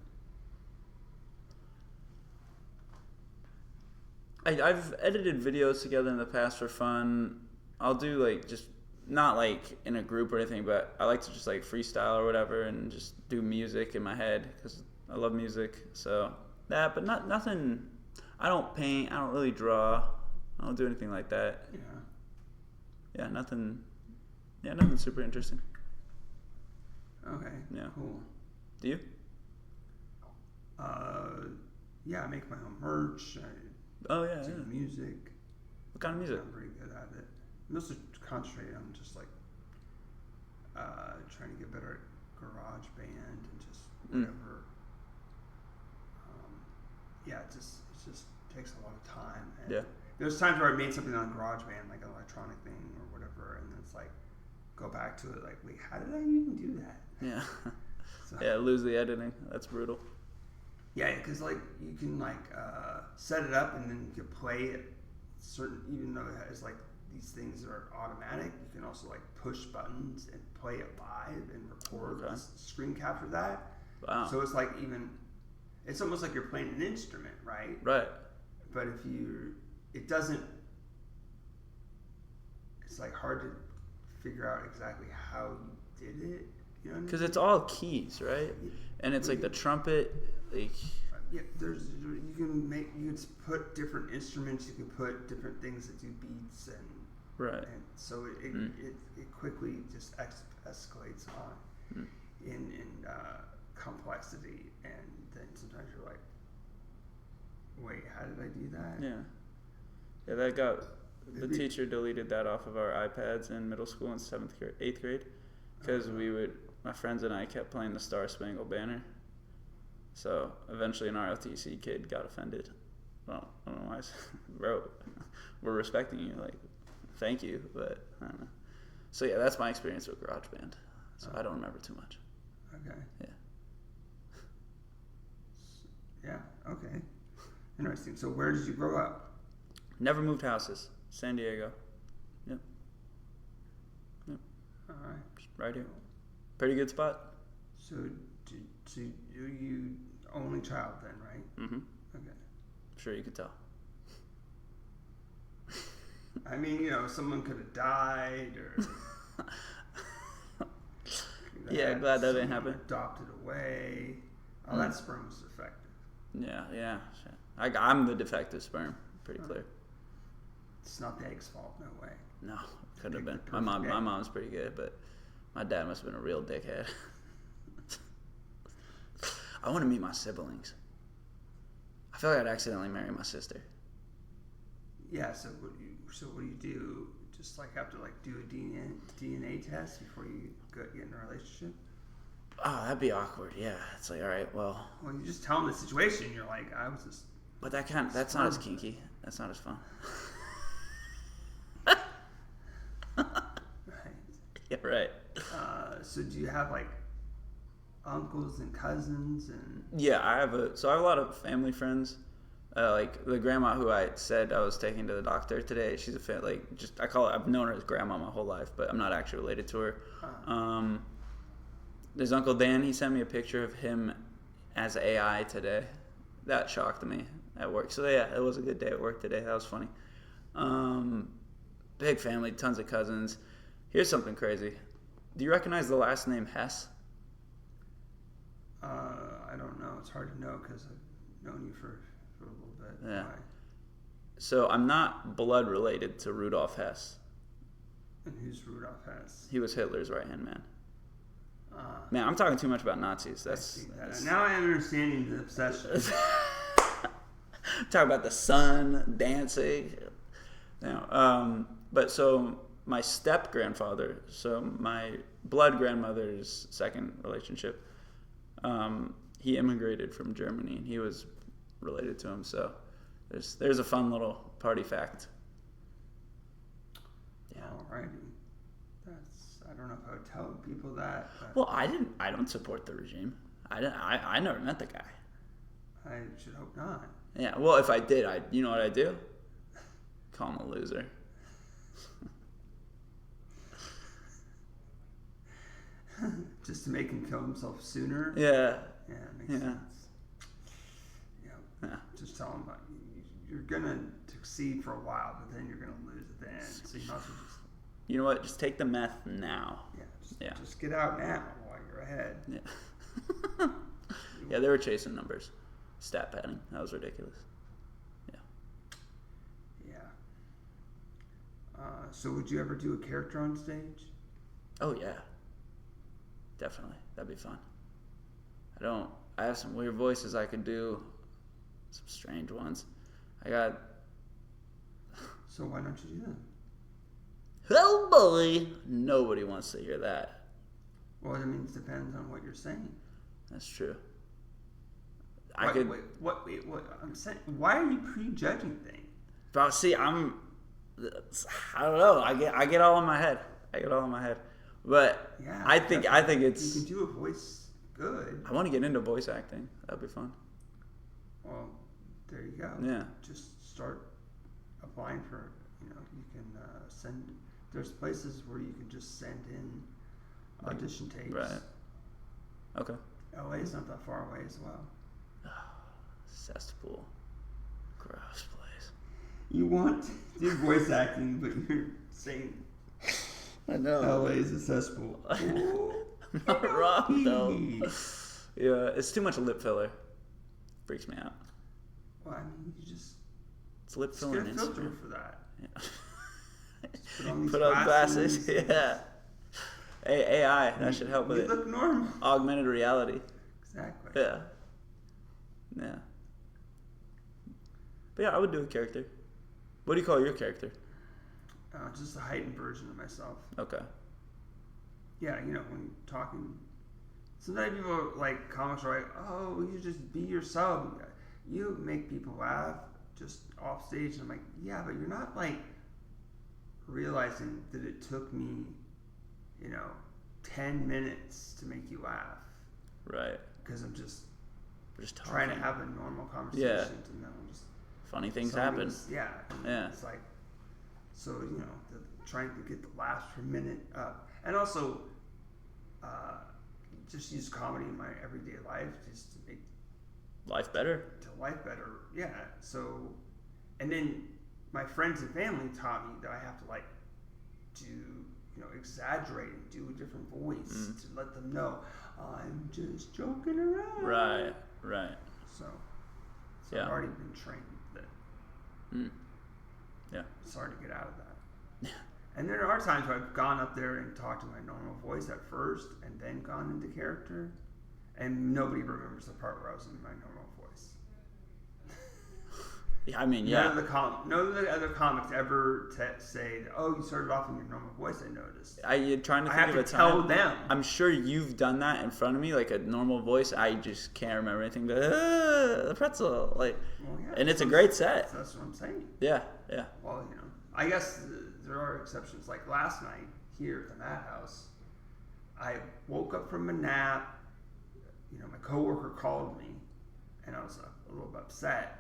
Speaker 2: I've edited videos together in the past for fun. I'll do like just not like in a group or anything, but I like to just like freestyle or whatever and just do music in my head because I love music. So that, but nothing. I don't paint. I don't really draw. I don't do anything like that.
Speaker 1: Yeah.
Speaker 2: Yeah, nothing. Yeah, nothing super interesting.
Speaker 1: Okay.
Speaker 2: Yeah.
Speaker 1: Cool.
Speaker 2: Do you?
Speaker 1: Yeah, I make my own merch.
Speaker 2: Oh yeah.
Speaker 1: Do music.
Speaker 2: What kind of music?
Speaker 1: I'm pretty good at it. Mostly concentrate on just like trying to get better at GarageBand and just whatever. It just takes a lot of time. And there's times where I made something on GarageBand, like an electronic thing or whatever, and it's like, go back to it, like, wait, how did I even do that?
Speaker 2: Yeah.
Speaker 1: So,
Speaker 2: lose the editing. That's brutal.
Speaker 1: Yeah, because like you can like set it up and then you can play it certain, even though it has like these things that are automatic, you can also like push buttons and play it live and record, screen capture that.
Speaker 2: Wow.
Speaker 1: So it's like it's almost like you're playing an instrument, right?
Speaker 2: Right.
Speaker 1: But it's like hard to figure out exactly how you did it. You know,
Speaker 2: because it's all keys, right? And it's like the trumpet, like
Speaker 1: you can put different instruments, you can put different things that do beats, and so it quickly just escalates on in complexity, and then sometimes you're like, wait, how did I do that?
Speaker 2: The teacher deleted that off of our iPads in middle school in 8th grade, because my friends and I kept playing the Star Spangled Banner. So eventually an ROTC kid got offended. Well, I don't know why. Bro, we're respecting you. Like, thank you, but I don't know. So yeah, that's my experience with GarageBand. So I don't remember too much.
Speaker 1: Okay.
Speaker 2: Yeah.
Speaker 1: Yeah. Okay. Interesting. So where did you grow up?
Speaker 2: Never moved houses. San Diego. Yep.
Speaker 1: All right.
Speaker 2: Just right here. Pretty good spot.
Speaker 1: So you only child then, right?
Speaker 2: Mm-hmm.
Speaker 1: Okay.
Speaker 2: Sure, you could tell.
Speaker 1: I mean, someone could have died, or
Speaker 2: yeah, glad that didn't happen.
Speaker 1: Adopted away. Oh, that sperm was defective.
Speaker 2: Yeah. I'm the defective sperm. Pretty clear.
Speaker 1: It's not the egg's fault, no way.
Speaker 2: No, could have been. My mom's pretty good, but my dad must have been a real dickhead. I want to meet my siblings. I feel like I'd accidentally marry my sister.
Speaker 1: Yeah, so what do you do? Just like have to like do a DNA test before you get in a relationship?
Speaker 2: Oh, that'd be awkward. Yeah, it's like, all right, well.
Speaker 1: Well, you just tell them the situation. You're like, I was just.
Speaker 2: But that's not as kinky. That's not as fun.
Speaker 1: Right.
Speaker 2: Yeah, right.
Speaker 1: So do you have like uncles and cousins and?
Speaker 2: Yeah, I have a lot of family friends. Like the grandma who I said I was taking to the doctor today. She's I've known her as grandma my whole life, but I'm not actually related to her. There's Uncle Dan. He sent me a picture of him as AI today. That shocked me at work. So yeah, it was a good day at work today. That was funny. Big family, tons of cousins. Here's something crazy. Do you recognize the last name Hess?
Speaker 1: I don't know. It's hard to know because I've known you for a little bit.
Speaker 2: Yeah.
Speaker 1: Why?
Speaker 2: So I'm not blood related to Rudolf Hess.
Speaker 1: And who's Rudolf Hess?
Speaker 2: He was Hitler's right-hand man. Man, I'm talking too much about Nazis. That's
Speaker 1: now I'm understanding the obsession.
Speaker 2: Talk about the sun, dancing. Now, but so my step grandfather, so my blood grandmother's second relationship, he immigrated from Germany and he was related to him. So there's a fun little party fact. Yeah.
Speaker 1: Alrighty. I don't know if I would tell people that.
Speaker 2: Well, I don't support the regime. I never met the guy.
Speaker 1: I should hope not.
Speaker 2: Yeah. Well, if I did, you know what I'd do? Call him a loser.
Speaker 1: Just to make him kill himself sooner.
Speaker 2: Yeah.
Speaker 1: Yeah, makes sense. Yeah. Just tell him you're gonna succeed for a while, but then you're gonna lose at the end. So you might as well just.
Speaker 2: You know what? Just take the meth now.
Speaker 1: Yeah. Just get out now while you're ahead.
Speaker 2: Yeah. Yeah, they were chasing numbers. Stat padding. That was ridiculous. Yeah.
Speaker 1: Yeah. So would you ever do a character on stage?
Speaker 2: Oh, yeah. Definitely. That'd be fun. I have some weird voices I could do. Some strange ones.
Speaker 1: So why don't you do them?
Speaker 2: Oh boy, nobody wants to hear that.
Speaker 1: Well, I mean, it depends on what you're saying.
Speaker 2: That's true.
Speaker 1: What I'm saying? Why are you prejudging things?
Speaker 2: But see, I don't know. I get all in my head. But
Speaker 1: Yeah,
Speaker 2: I think it's.
Speaker 1: You can do a voice good.
Speaker 2: I want to get into voice acting. That'd be fun.
Speaker 1: Well, there you go.
Speaker 2: Yeah.
Speaker 1: Just start applying for. You can send. There's places where you can just send in audition tapes.
Speaker 2: Right. Okay.
Speaker 1: LA is not that far away as well.
Speaker 2: Cesspool. Gross place.
Speaker 1: You want to do voice acting, but you're saying
Speaker 2: I know.
Speaker 1: LA is a cesspool. Ooh,
Speaker 2: I'm not wrong though. Yeah, it's too much lip filler. Freaks me out.
Speaker 1: Well, I mean, you just
Speaker 2: it's lip
Speaker 1: get
Speaker 2: filler
Speaker 1: a
Speaker 2: on
Speaker 1: filter
Speaker 2: Instagram.
Speaker 1: for that.
Speaker 2: Yeah.
Speaker 1: Put on
Speaker 2: glasses. Yeah. Hey, AI, that should help with
Speaker 1: you
Speaker 2: it.
Speaker 1: look normal.
Speaker 2: Augmented reality.
Speaker 1: Exactly.
Speaker 2: Yeah. Yeah. But yeah, I would do a character. What do you call your character?
Speaker 1: Just a heightened version of myself.
Speaker 2: Okay.
Speaker 1: Yeah, when you're talking, sometimes people like comics are like, "Oh, you just be yourself. You make people laugh just off stage." And I'm like, "Yeah, but you're not like realizing that it took me, 10 minutes to make you laugh."
Speaker 2: Right.
Speaker 1: Because I'm just
Speaker 2: talking.
Speaker 1: trying to have a normal conversation.
Speaker 2: Yeah.
Speaker 1: And then just
Speaker 2: funny things happen.
Speaker 1: Yeah.
Speaker 2: Yeah.
Speaker 1: It's like, so, trying to get the laughs per minute up. And also, just use comedy in my everyday life just to make
Speaker 2: life better.
Speaker 1: Yeah. So, and then my friends and family taught me that I have to do, exaggerate and do a different voice to let them know I'm just joking around.
Speaker 2: Right.
Speaker 1: So
Speaker 2: yeah.
Speaker 1: I've already been trained that.
Speaker 2: Yeah.
Speaker 1: It's hard to get out of that. And there are times where I've gone up there and talked to my normal voice at first and then gone into character, and nobody remembers the part where I was in my normal voice.
Speaker 2: I mean, yeah.
Speaker 1: None of the other comics ever say, "Oh, you started off in your normal voice." I noticed.
Speaker 2: You're trying to
Speaker 1: I
Speaker 2: think
Speaker 1: have
Speaker 2: of
Speaker 1: to
Speaker 2: a time.
Speaker 1: tell them.
Speaker 2: I'm sure you've done that in front of me, like a normal voice. I just can't remember anything. But the pretzel,
Speaker 1: Well, yeah,
Speaker 2: and it's a great set.
Speaker 1: That's what I'm saying.
Speaker 2: Yeah.
Speaker 1: Well, I guess there are exceptions. Like last night here at the Madhouse, I woke up from a nap. My coworker called me, and I was a little bit upset.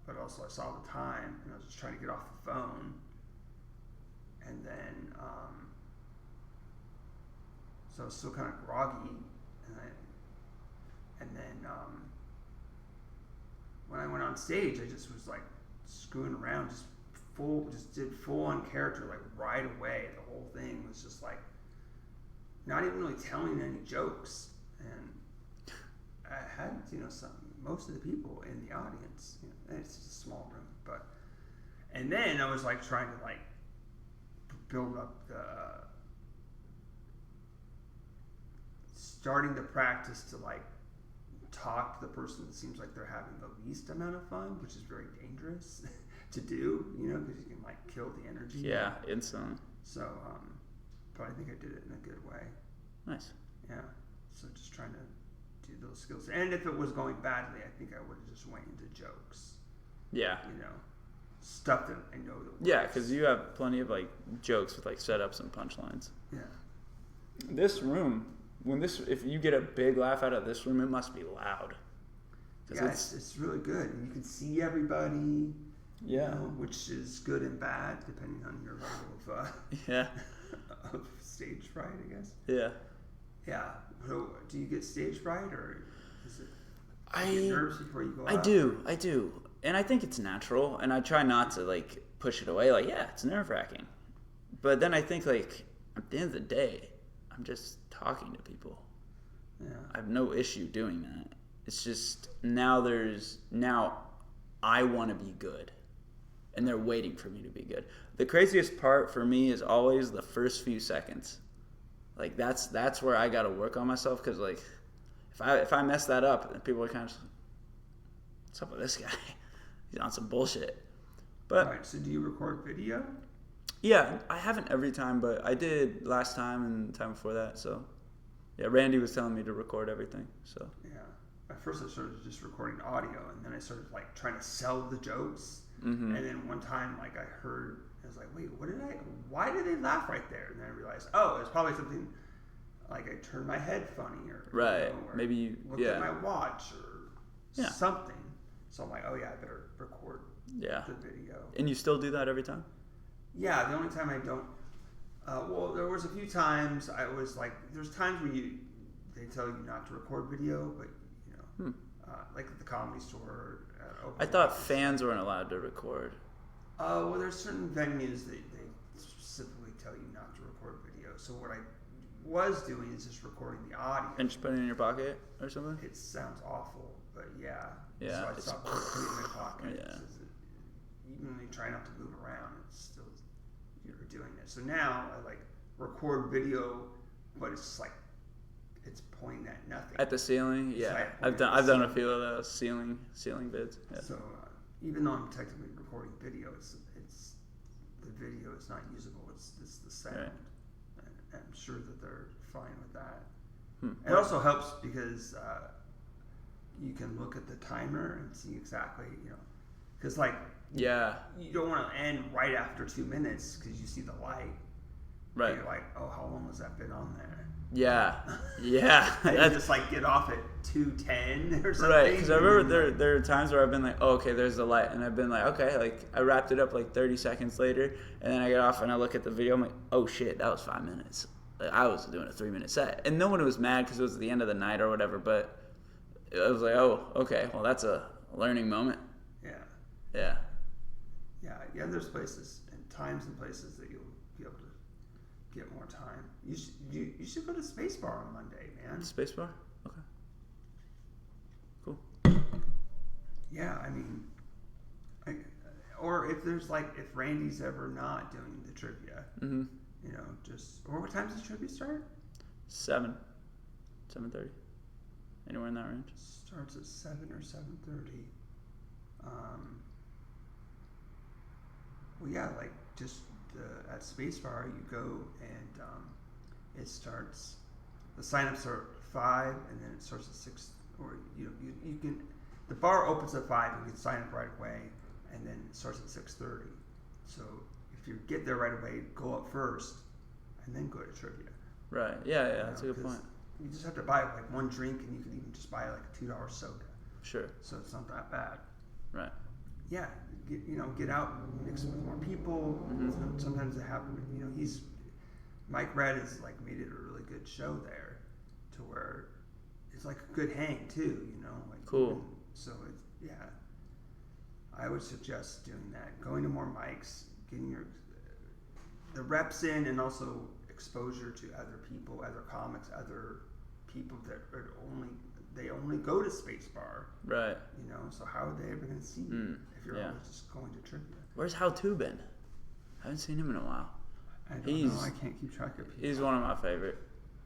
Speaker 1: But also I saw the time, and I was just trying to get off the phone. And then, so I was still kind of groggy. And then when I went on stage, I just was like screwing around, just did full on character, like right away. The whole thing was just like not even really telling any jokes. And I had, most of the people in the audience, it's just a small room, and then I was like trying to like build up starting to practice to like talk to the person that seems like they're having the least amount of fun, which is very dangerous to do, because you can like kill the energy.
Speaker 2: Yeah, instantly.
Speaker 1: So, but I think I did it in a good way.
Speaker 2: Nice.
Speaker 1: Yeah. So just trying to do those skills. And if it was going badly, I think I would have just went into jokes.
Speaker 2: Yeah.
Speaker 1: Stuff that I know that works.
Speaker 2: Yeah, because you have plenty of like jokes with like setups and punchlines.
Speaker 1: Yeah.
Speaker 2: This room, if you get a big laugh out of this room, it must be loud.
Speaker 1: Yeah, it's really good. And you can see everybody.
Speaker 2: Yeah.
Speaker 1: Which is good and bad depending on your level of of stage fright, I guess.
Speaker 2: Yeah.
Speaker 1: Yeah. So, do you get stage fright, or is it? You get nervous before you go out?
Speaker 2: I do, and I think it's natural, and I try not to like push it away. Like, yeah, it's nerve-wracking, but then I think like at the end of the day, I'm just talking to people.
Speaker 1: Yeah.
Speaker 2: I have no issue doing that. It's just now I want to be good, and they're waiting for me to be good. The craziest part for me is always the first few seconds. Like that's where I got to work on myself, because like if I mess that up, then people are kind of, what's up with this guy? He's on some bullshit. But
Speaker 1: all right, so do you record video?
Speaker 2: Yeah, I haven't every time, but I did last time and the time before that. So Yeah, Randy was telling me to record everything. So
Speaker 1: Yeah. At first, I started just recording audio, and then I started like trying to sell the jokes.
Speaker 2: Mm-hmm.
Speaker 1: And then one time, like I was like, wait, why did they laugh right there? And then I realized, oh, it's probably something like I turned my head funny, or
Speaker 2: right,
Speaker 1: or
Speaker 2: maybe you
Speaker 1: looked at my watch or something. So I'm like, oh yeah, I better record the video.
Speaker 2: And you still do that every time?
Speaker 1: Yeah, the only time I don't. Well, there was a few times I was like, there's times where they tell you not to record video, but you know, like at the Comedy Store.
Speaker 2: I thought fans weren't allowed to record.
Speaker 1: Well, there's certain venues that they specifically tell you not to record video. So what I was doing is just recording the audio.
Speaker 2: And just putting it in your pocket or something?
Speaker 1: It sounds awful, but yeah.
Speaker 2: Yeah.
Speaker 1: So I stopped putting it in my pocket.
Speaker 2: Yeah.
Speaker 1: Even when you try not to move around, it's still, you're doing it. So now I like record video, but it's just like, it's pointing at nothing.
Speaker 2: At the ceiling? Yeah.
Speaker 1: Like
Speaker 2: I've done a few of those ceiling vids. Yeah.
Speaker 1: So even though I'm technically recording video, it's the video is not usable. It's the sound.
Speaker 2: Right.
Speaker 1: And I'm sure that they're fine with that.
Speaker 2: Hmm.
Speaker 1: It also helps because you can look at the timer and see exactly, you know, because like you don't want to end right after 2 minutes because you see the light.
Speaker 2: Right.
Speaker 1: And you're like, oh, how long has that been on there?
Speaker 2: Yeah.
Speaker 1: And you just like get off at 2:10 or something.
Speaker 2: Right, because I remember there are times where I've been like, oh, okay, there's the light, and I've been like, okay, like I wrapped it up like 30 seconds later, and then I get off and I look at the video, I'm like, oh shit, that was 5 minutes. Like, I was doing a 3-minute set, and no one was mad because it was the end of the night or whatever, but I was like, oh, okay, well that's a learning moment. Yeah.
Speaker 1: There's places and times and places that you'll be able to get more time. You should go to Spacebar on Monday, man.
Speaker 2: Spacebar? Okay. Cool.
Speaker 1: Yeah, I mean, or if there's like, if Randy's ever not doing the trivia, you know, or what time does the trivia start?
Speaker 2: 7:30. Anywhere in that range?
Speaker 1: Starts at 7 or 7:30. Well, yeah, like just at Spacebar, you go and it starts. The signups are at 5, and then it starts at 6. Or you can. The bar opens at 5. You can sign up right away, and then it starts at 6:30. So if you get there right away, go up first, and then go to trivia.
Speaker 2: Right. Yeah. That's a good point.
Speaker 1: You just have to buy like one drink, and you can even just buy like a $2 soda.
Speaker 2: Sure.
Speaker 1: So it's not that bad.
Speaker 2: Right.
Speaker 1: Yeah, get out, mix with more people. Sometimes they have, Mike Red has like made it a really good show there, to where it's like a good hang too, like
Speaker 2: cool.
Speaker 1: So I would suggest doing that, going to more mics, getting the reps in, and also exposure to other people, other comics, other people that they only go to Spacebar.
Speaker 2: Right.
Speaker 1: So how are they ever going to see you if you're always just going to trivia?
Speaker 2: Where's How To been? I haven't seen him in a while.
Speaker 1: I don't know. I can't keep track of people.
Speaker 2: He's one of my favorite.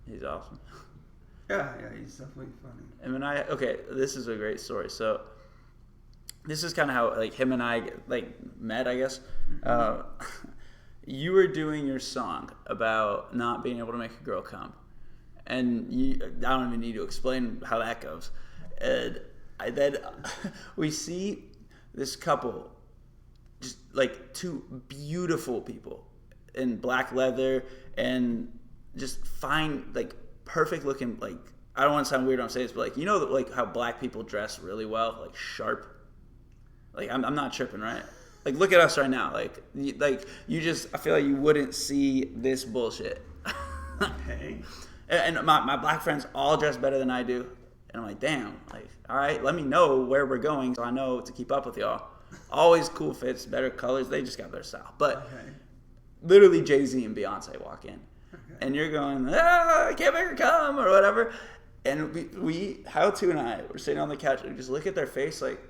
Speaker 2: He's awesome.
Speaker 1: Yeah, he's definitely funny.
Speaker 2: This is a great story. So this is kind of how like him and I like met, I guess. You were doing your song about not being able to make a girl come. And I don't even need to explain how that goes. And then we see this couple, just like two beautiful people in black leather and just fine, like perfect looking, like, I don't want to sound weird when I'm saying this, but like, like how black people dress really well, like sharp. Like, I'm not tripping, right? Like, look at us right now. Like you just, I feel like you wouldn't see this bullshit.
Speaker 1: Okay.
Speaker 2: And my black friends all dress better than I do. And I'm like, damn, like, all right, let me know where we're going so I know to keep up with y'all. Always cool fits, better colors. They just got better style. But literally Jay-Z and Beyonce walk in. Okay. And you're going, I can't make her come or whatever. And we How To and I were sitting on the couch and just look at their face like,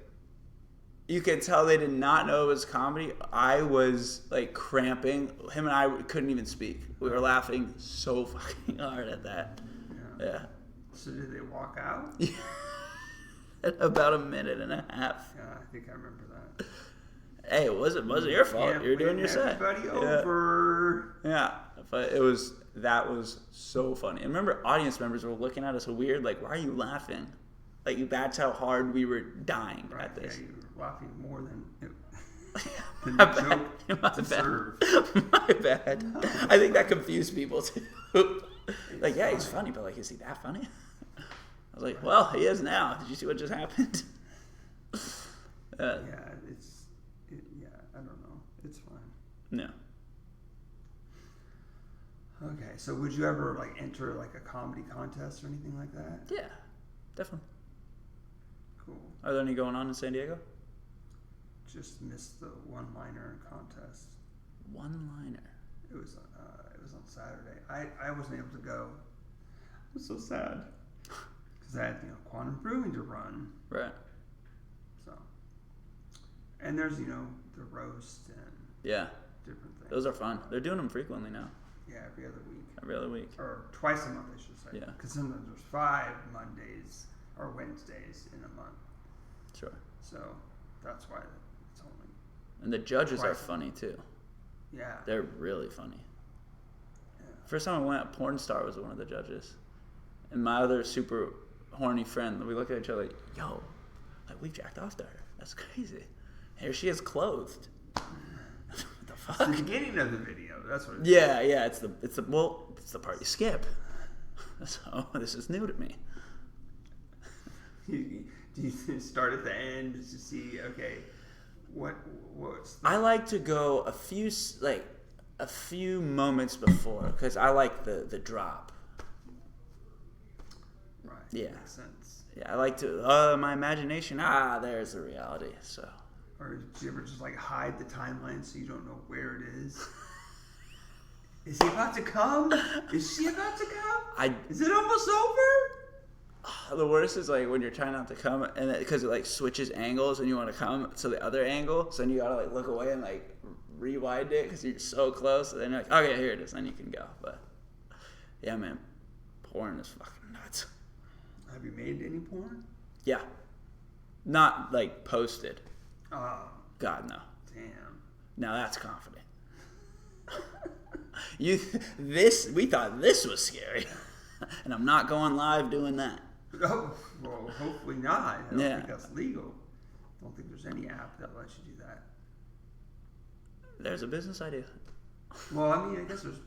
Speaker 2: you could tell they did not know it was comedy. I was like cramping. Him and I couldn't even speak. We were laughing so fucking hard at that. Yeah.
Speaker 1: So did they walk out?
Speaker 2: About a minute and a half.
Speaker 1: Yeah, I think I remember that.
Speaker 2: Hey, it wasn't your fault. You're doing your set.
Speaker 1: Everybody over.
Speaker 2: Yeah. but that was so funny. And remember, audience members were looking at us weird, like, why are you laughing? Like, that's how hard we were dying at this.
Speaker 1: Yeah, you were laughing more than
Speaker 2: My
Speaker 1: the joke
Speaker 2: bad.
Speaker 1: deserved.
Speaker 2: My bad. No. I think that confused people too. Like, yeah, he's funny, but like, is he that funny? I was like, well, he is now. Did you see what just happened?
Speaker 1: Yeah, I don't know. It's fine.
Speaker 2: No.
Speaker 1: Okay, so would you ever like enter like a comedy contest or anything like that?
Speaker 2: Yeah, definitely.
Speaker 1: Cool.
Speaker 2: Are there any going on in San Diego?
Speaker 1: Just missed the one-liner contest.
Speaker 2: One-liner.
Speaker 1: It was on Saturday. I wasn't able to go. It was so sad because I had Quantum Brewing to run.
Speaker 2: Right.
Speaker 1: So, and there's the roast and different things.
Speaker 2: Those are fun. They're doing them frequently now.
Speaker 1: Yeah, every other week.
Speaker 2: Every other week.
Speaker 1: Or twice a month, I should say.
Speaker 2: Yeah.
Speaker 1: Because sometimes there's 5 Mondays or Wednesdays in a month.
Speaker 2: Sure.
Speaker 1: So that's why it's only.
Speaker 2: And the judges are funny too.
Speaker 1: Yeah.
Speaker 2: They're really funny.
Speaker 1: Yeah.
Speaker 2: First time I went, Porn Star was one of the judges. And my other super horny friend, we look at each other like, yo, like we jacked off to her. That's crazy. Here she is clothed. What the fuck?
Speaker 1: It's the beginning of the video. That's what it is.
Speaker 2: Yeah, it's the part you skip. So this is new to me.
Speaker 1: Do you start at the end to see, okay, what's
Speaker 2: I like to go a few moments before because I like the drop.
Speaker 1: Right.
Speaker 2: Yeah.
Speaker 1: Makes sense.
Speaker 2: Yeah, I like to my imagination. There's the reality. So.
Speaker 1: Or did you ever just like hide the timeline so you don't know where it is? Is he about to come? Is she about to come? Is it almost over?
Speaker 2: The worst is like when you're trying not to come, and because it like switches angles, and you want to come to the other angle, so then you gotta like look away and like rewind it because you're so close. And then you're like, okay, here it is. Then you can go. But yeah, man, porn is fucking nuts.
Speaker 1: Have you made any porn?
Speaker 2: Yeah, not like posted.
Speaker 1: Oh.
Speaker 2: God, no.
Speaker 1: Damn.
Speaker 2: Now that's confident. We thought this was scary, and I'm not going live doing that.
Speaker 1: Oh, well, hopefully not. I don't think that's legal. I don't think there's any app that lets you do that.
Speaker 2: There's a business idea.
Speaker 1: Well, I mean, I guess there's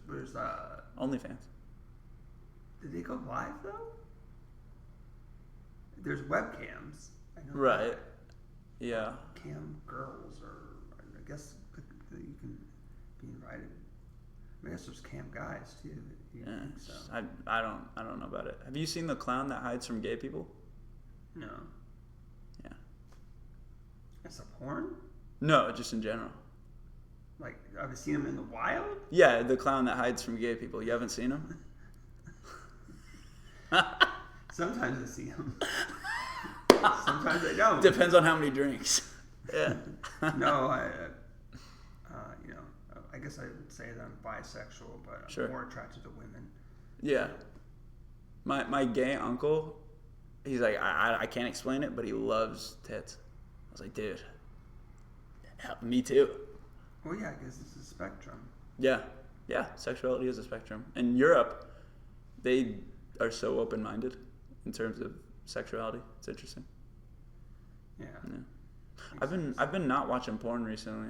Speaker 2: OnlyFans.
Speaker 1: Did they go live though? There's webcams. I know
Speaker 2: Right.
Speaker 1: that.
Speaker 2: Yeah.
Speaker 1: Cam girls, or I guess that you can be invited. I guess there's cam guys too.
Speaker 2: Yeah.
Speaker 1: So.
Speaker 2: I don't know about it. Have you seen the clown that hides from gay people?
Speaker 1: No.
Speaker 2: Yeah.
Speaker 1: That's a porn?
Speaker 2: No, just in general.
Speaker 1: Like, I've seen him in the wild?
Speaker 2: Yeah, the clown that hides from gay people. You haven't seen him?
Speaker 1: Sometimes I see him. Sometimes I don't.
Speaker 2: Depends on how many drinks. Yeah.
Speaker 1: No, I guess I would say that I'm bisexual, but I'm more attracted to women.
Speaker 2: Yeah. My gay uncle, he's like, I can't explain it, but he loves tits. I was like, dude, me too.
Speaker 1: Well, yeah, I guess it's a spectrum.
Speaker 2: Yeah. Yeah, sexuality is a spectrum. In Europe, they are so open-minded in terms of sexuality. It's interesting.
Speaker 1: Yeah.
Speaker 2: I've been not watching porn recently.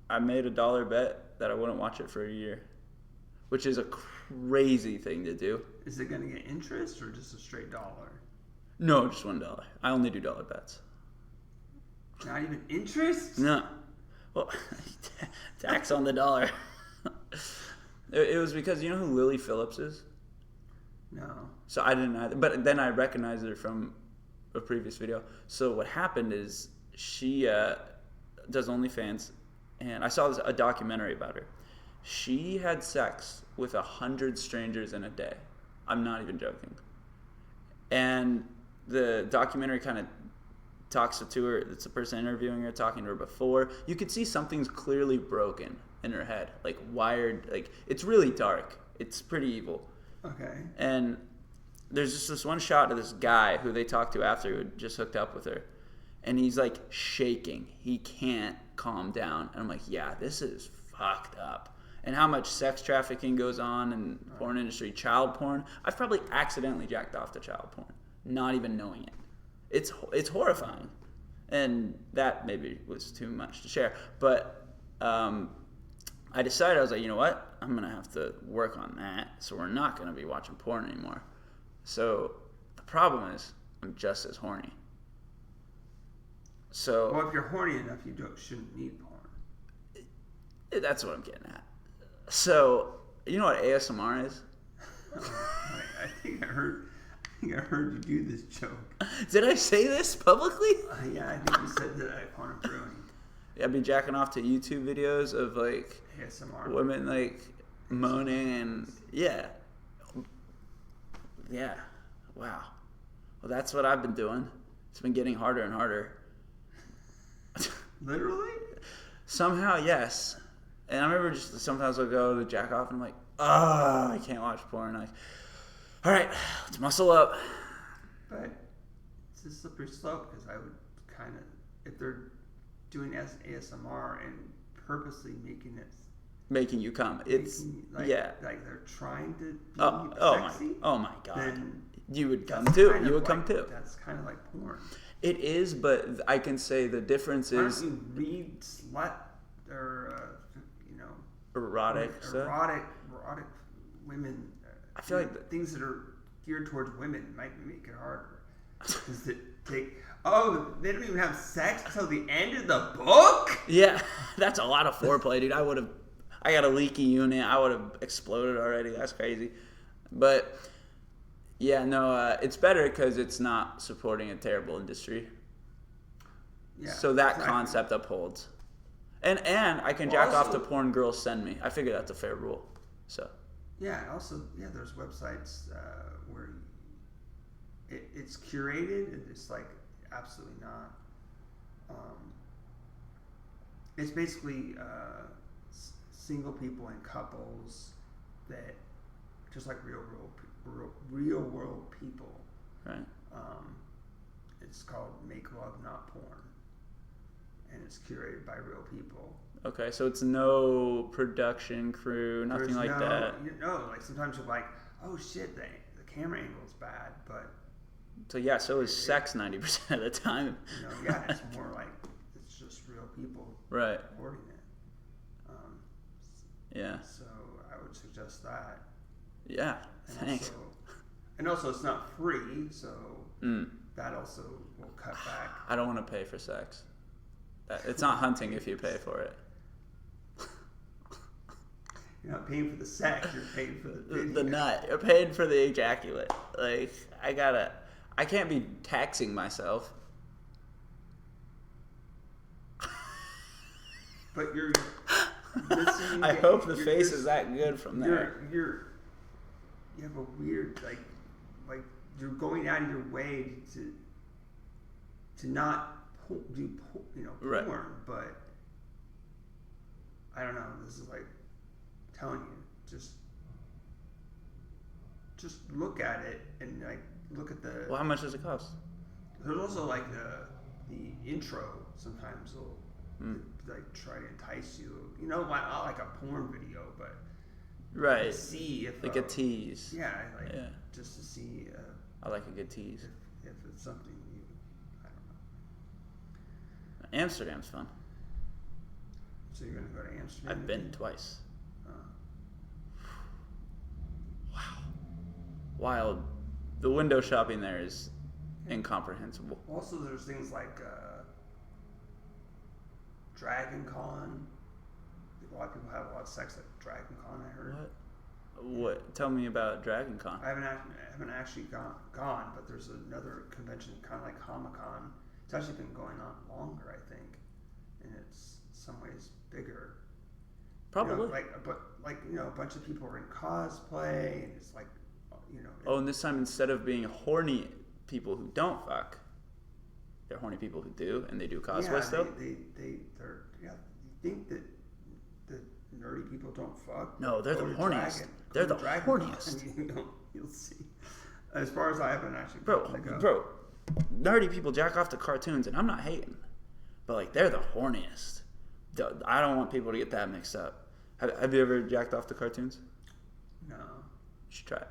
Speaker 2: I made a $1 bet that I wouldn't watch it for a year, which is a crazy thing to do.
Speaker 1: Is it going to get interest or just a straight dollar?
Speaker 2: No, just $1. I only do dollar bets.
Speaker 1: Not even interest?
Speaker 2: No. Well, tax on the dollar. It was because, you know who Lily Phillips is?
Speaker 1: No.
Speaker 2: So I didn't either. But then I recognized her from a previous video. So what happened is she does OnlyFans, and I saw a documentary about her. She had sex with 100 strangers in a day. I'm not even joking. And the documentary kind of talks to her. It's the person interviewing her, talking to her before. You could see something's clearly broken in her head, like wired. Like, it's really dark. It's pretty evil.
Speaker 1: Okay.
Speaker 2: And there's just this one shot of this guy who they talked to after, who had just hooked up with her, and he's like shaking. He can't calm down. And I'm like, yeah, this is fucked up. and how much sex trafficking goes on in the porn industry, child porn. I've probably accidentally jacked off to child porn, not even knowing it. It's horrifying, and that maybe was too much to share. But I decided, I was like, you know what? I'm gonna have to work on that. So we're not gonna be watching porn anymore. So the problem is, I'm just as horny. So
Speaker 1: well, if you're horny enough, you shouldn't need porn.
Speaker 2: That's what I'm getting at. So, you know what ASMR is?
Speaker 1: I think I heard you do this joke.
Speaker 2: Did I say this publicly?
Speaker 1: Yeah, I think you said that at Corner Brewing.
Speaker 2: Yeah, I've been jacking off to YouTube videos of like
Speaker 1: ASMR.
Speaker 2: women like moaning and yeah. Wow. Well, that's what I've been doing. It's been getting harder and harder.
Speaker 1: Literally?
Speaker 2: Somehow, yes. And I remember just sometimes I'll go to jack off and I'm like, I can't watch porn. Like, all right, let's muscle up.
Speaker 1: But it's a slippery slope because I would kind of, if they're doing ASMR and purposely making
Speaker 2: you come. It's
Speaker 1: like they're trying to be sexy.
Speaker 2: Oh my God.
Speaker 1: Then
Speaker 2: you would come too. You would come too.
Speaker 1: That's kind of like porn.
Speaker 2: It is, but I can say the difference is.
Speaker 1: Why don't you read slut or
Speaker 2: erotic
Speaker 1: women?
Speaker 2: I feel like
Speaker 1: things that are geared towards women might make it harder. Because they don't even have sex until the end of the book?
Speaker 2: Yeah, that's a lot of foreplay, dude. I got a leaky unit. I would have exploded already. That's crazy. But yeah, no, it's better because it's not supporting a terrible industry. Yeah, so that concept upholds. And I can jack off to porn girls send me. I figure that's a fair rule. So.
Speaker 1: Yeah, also, there's websites where it's curated and it's like absolutely not. It's basically single people and couples that just like real world people.
Speaker 2: Right.
Speaker 1: It's called Make Love Not Porn, and it's curated by real people.
Speaker 2: Okay, so it's no production crew, nothing like that.
Speaker 1: Like sometimes you're like, oh shit, the camera angle's bad, but.
Speaker 2: So yeah, so is sex 90% of the time.
Speaker 1: It's more like it's just real people recording it.
Speaker 2: Yeah.
Speaker 1: So I would suggest that.
Speaker 2: Yeah, thanks.
Speaker 1: And also it's not free, so that also will cut back.
Speaker 2: I don't want to pay for sex. It's not hunting if you pay for it.
Speaker 1: You're not paying for the sex, you're paying for the
Speaker 2: nut. You're paying for the ejaculate. Like, I can't be taxing myself.
Speaker 1: But you're
Speaker 2: I hope the face is that good from there.
Speaker 1: You have a weird like you're going out of your way to not do porn,
Speaker 2: right.
Speaker 1: But I don't know. This is like telling you just look at it and like look at the.
Speaker 2: Well, how much does it cost?
Speaker 1: There's also like the intro sometimes will like try to entice you. Not like a porn video, but
Speaker 2: right.
Speaker 1: To see if
Speaker 2: like a tease.
Speaker 1: Yeah, just to see.
Speaker 2: I like a good tease.
Speaker 1: If it's something you, I don't know.
Speaker 2: Amsterdam's fun.
Speaker 1: So you're gonna go to Amsterdam?
Speaker 2: I've been twice. Wow. Wild. The window shopping there is incomprehensible.
Speaker 1: Also, there's things like Dragon Con. A lot of people have a lot of sex at Dragon Con, I heard.
Speaker 2: What? Tell me about Dragon Con.
Speaker 1: I haven't actually gone, but there's another convention kind of like Comic-Con. It's actually been going on longer, I think, and it's in some ways bigger.
Speaker 2: Probably.
Speaker 1: A bunch of people are in cosplay, and it's like,
Speaker 2: and this time instead of being horny people who don't fuck, they're horny people who do, and they do cosplay stuff.
Speaker 1: They're you think that the nerdy people don't fuck?
Speaker 2: No, they're the horniest. They're the horniest.
Speaker 1: You'll see. As far as I haven't actually.
Speaker 2: Bro, nerdy people jack off to cartoons, and I'm not hating, but like they're the horniest. I don't want people to get that mixed up. Have you ever jacked off to cartoons?
Speaker 1: No.
Speaker 2: You should try it.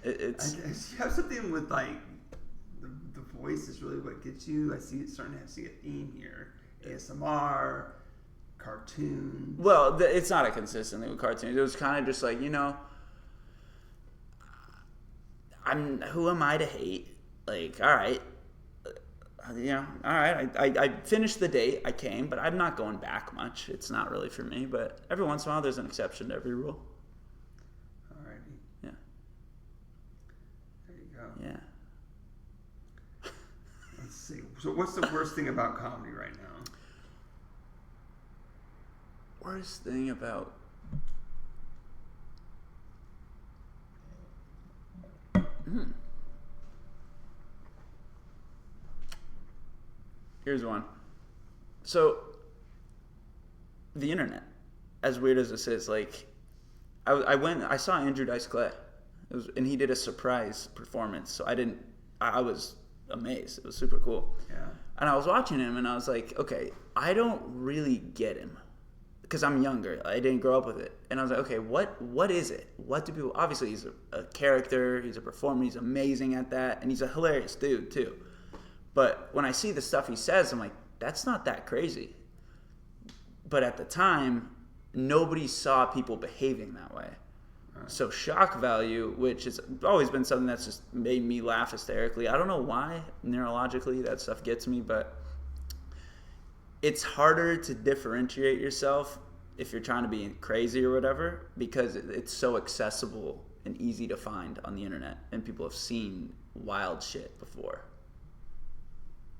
Speaker 2: It's.
Speaker 1: You have something with like the voice is really what gets you. I see it starting to see a theme here. ASMR, cartoons.
Speaker 2: Well, it's not a consistent thing with cartoons. It was kind of just like, who am I to hate? Like, all right. All right. I finished the date. I came, but I'm not going back much. It's not really for me. But every once in a while, there's an exception to every rule.
Speaker 1: Alrighty.
Speaker 2: Yeah.
Speaker 1: There you go.
Speaker 2: Yeah.
Speaker 1: Let's see. So, what's the worst thing about comedy right now?
Speaker 2: Worst thing about. Here's one. So, the internet, as weird as this is, like, I saw Andrew Dice Clay, and he did a surprise performance. So I was amazed. It was super cool.
Speaker 1: Yeah.
Speaker 2: And I was watching him, and I was like, okay, I don't really get him, because I'm younger. I didn't grow up with it, and I was like, okay, what is it? What do people? Obviously, he's a character. He's a performer. He's amazing at that, and he's a hilarious dude too. But when I see the stuff he says, I'm like, that's not that crazy. But at the time, nobody saw people behaving that way. Right. So shock value, which has always been something that's just made me laugh hysterically. I don't know why, neurologically, that stuff gets me, but it's harder to differentiate yourself if you're trying to be crazy or whatever, because it's so accessible and easy to find on the internet, and people have seen wild shit before.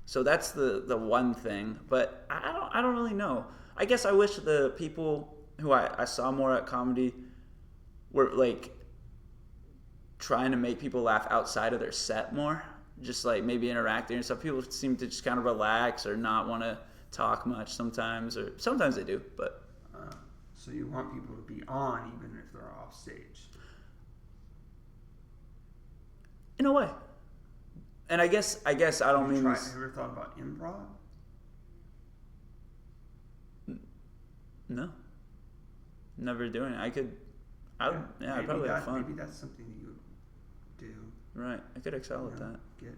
Speaker 2: So that's the one thing, but I don't really know. I guess I wish the people who I saw more at comedy were like trying to make people laugh outside of their set more, just like maybe interacting and stuff. People seem to just kind of relax or not want to talk much sometimes, or sometimes they do, but.
Speaker 1: So you want people to be on even if they're off stage?
Speaker 2: In a way. And I guess I don't mean.
Speaker 1: Have you ever thought about improv?
Speaker 2: No. Never doing it. I'd probably have fun.
Speaker 1: Maybe that's something that you would do.
Speaker 2: Right. I could excel at that.
Speaker 1: Get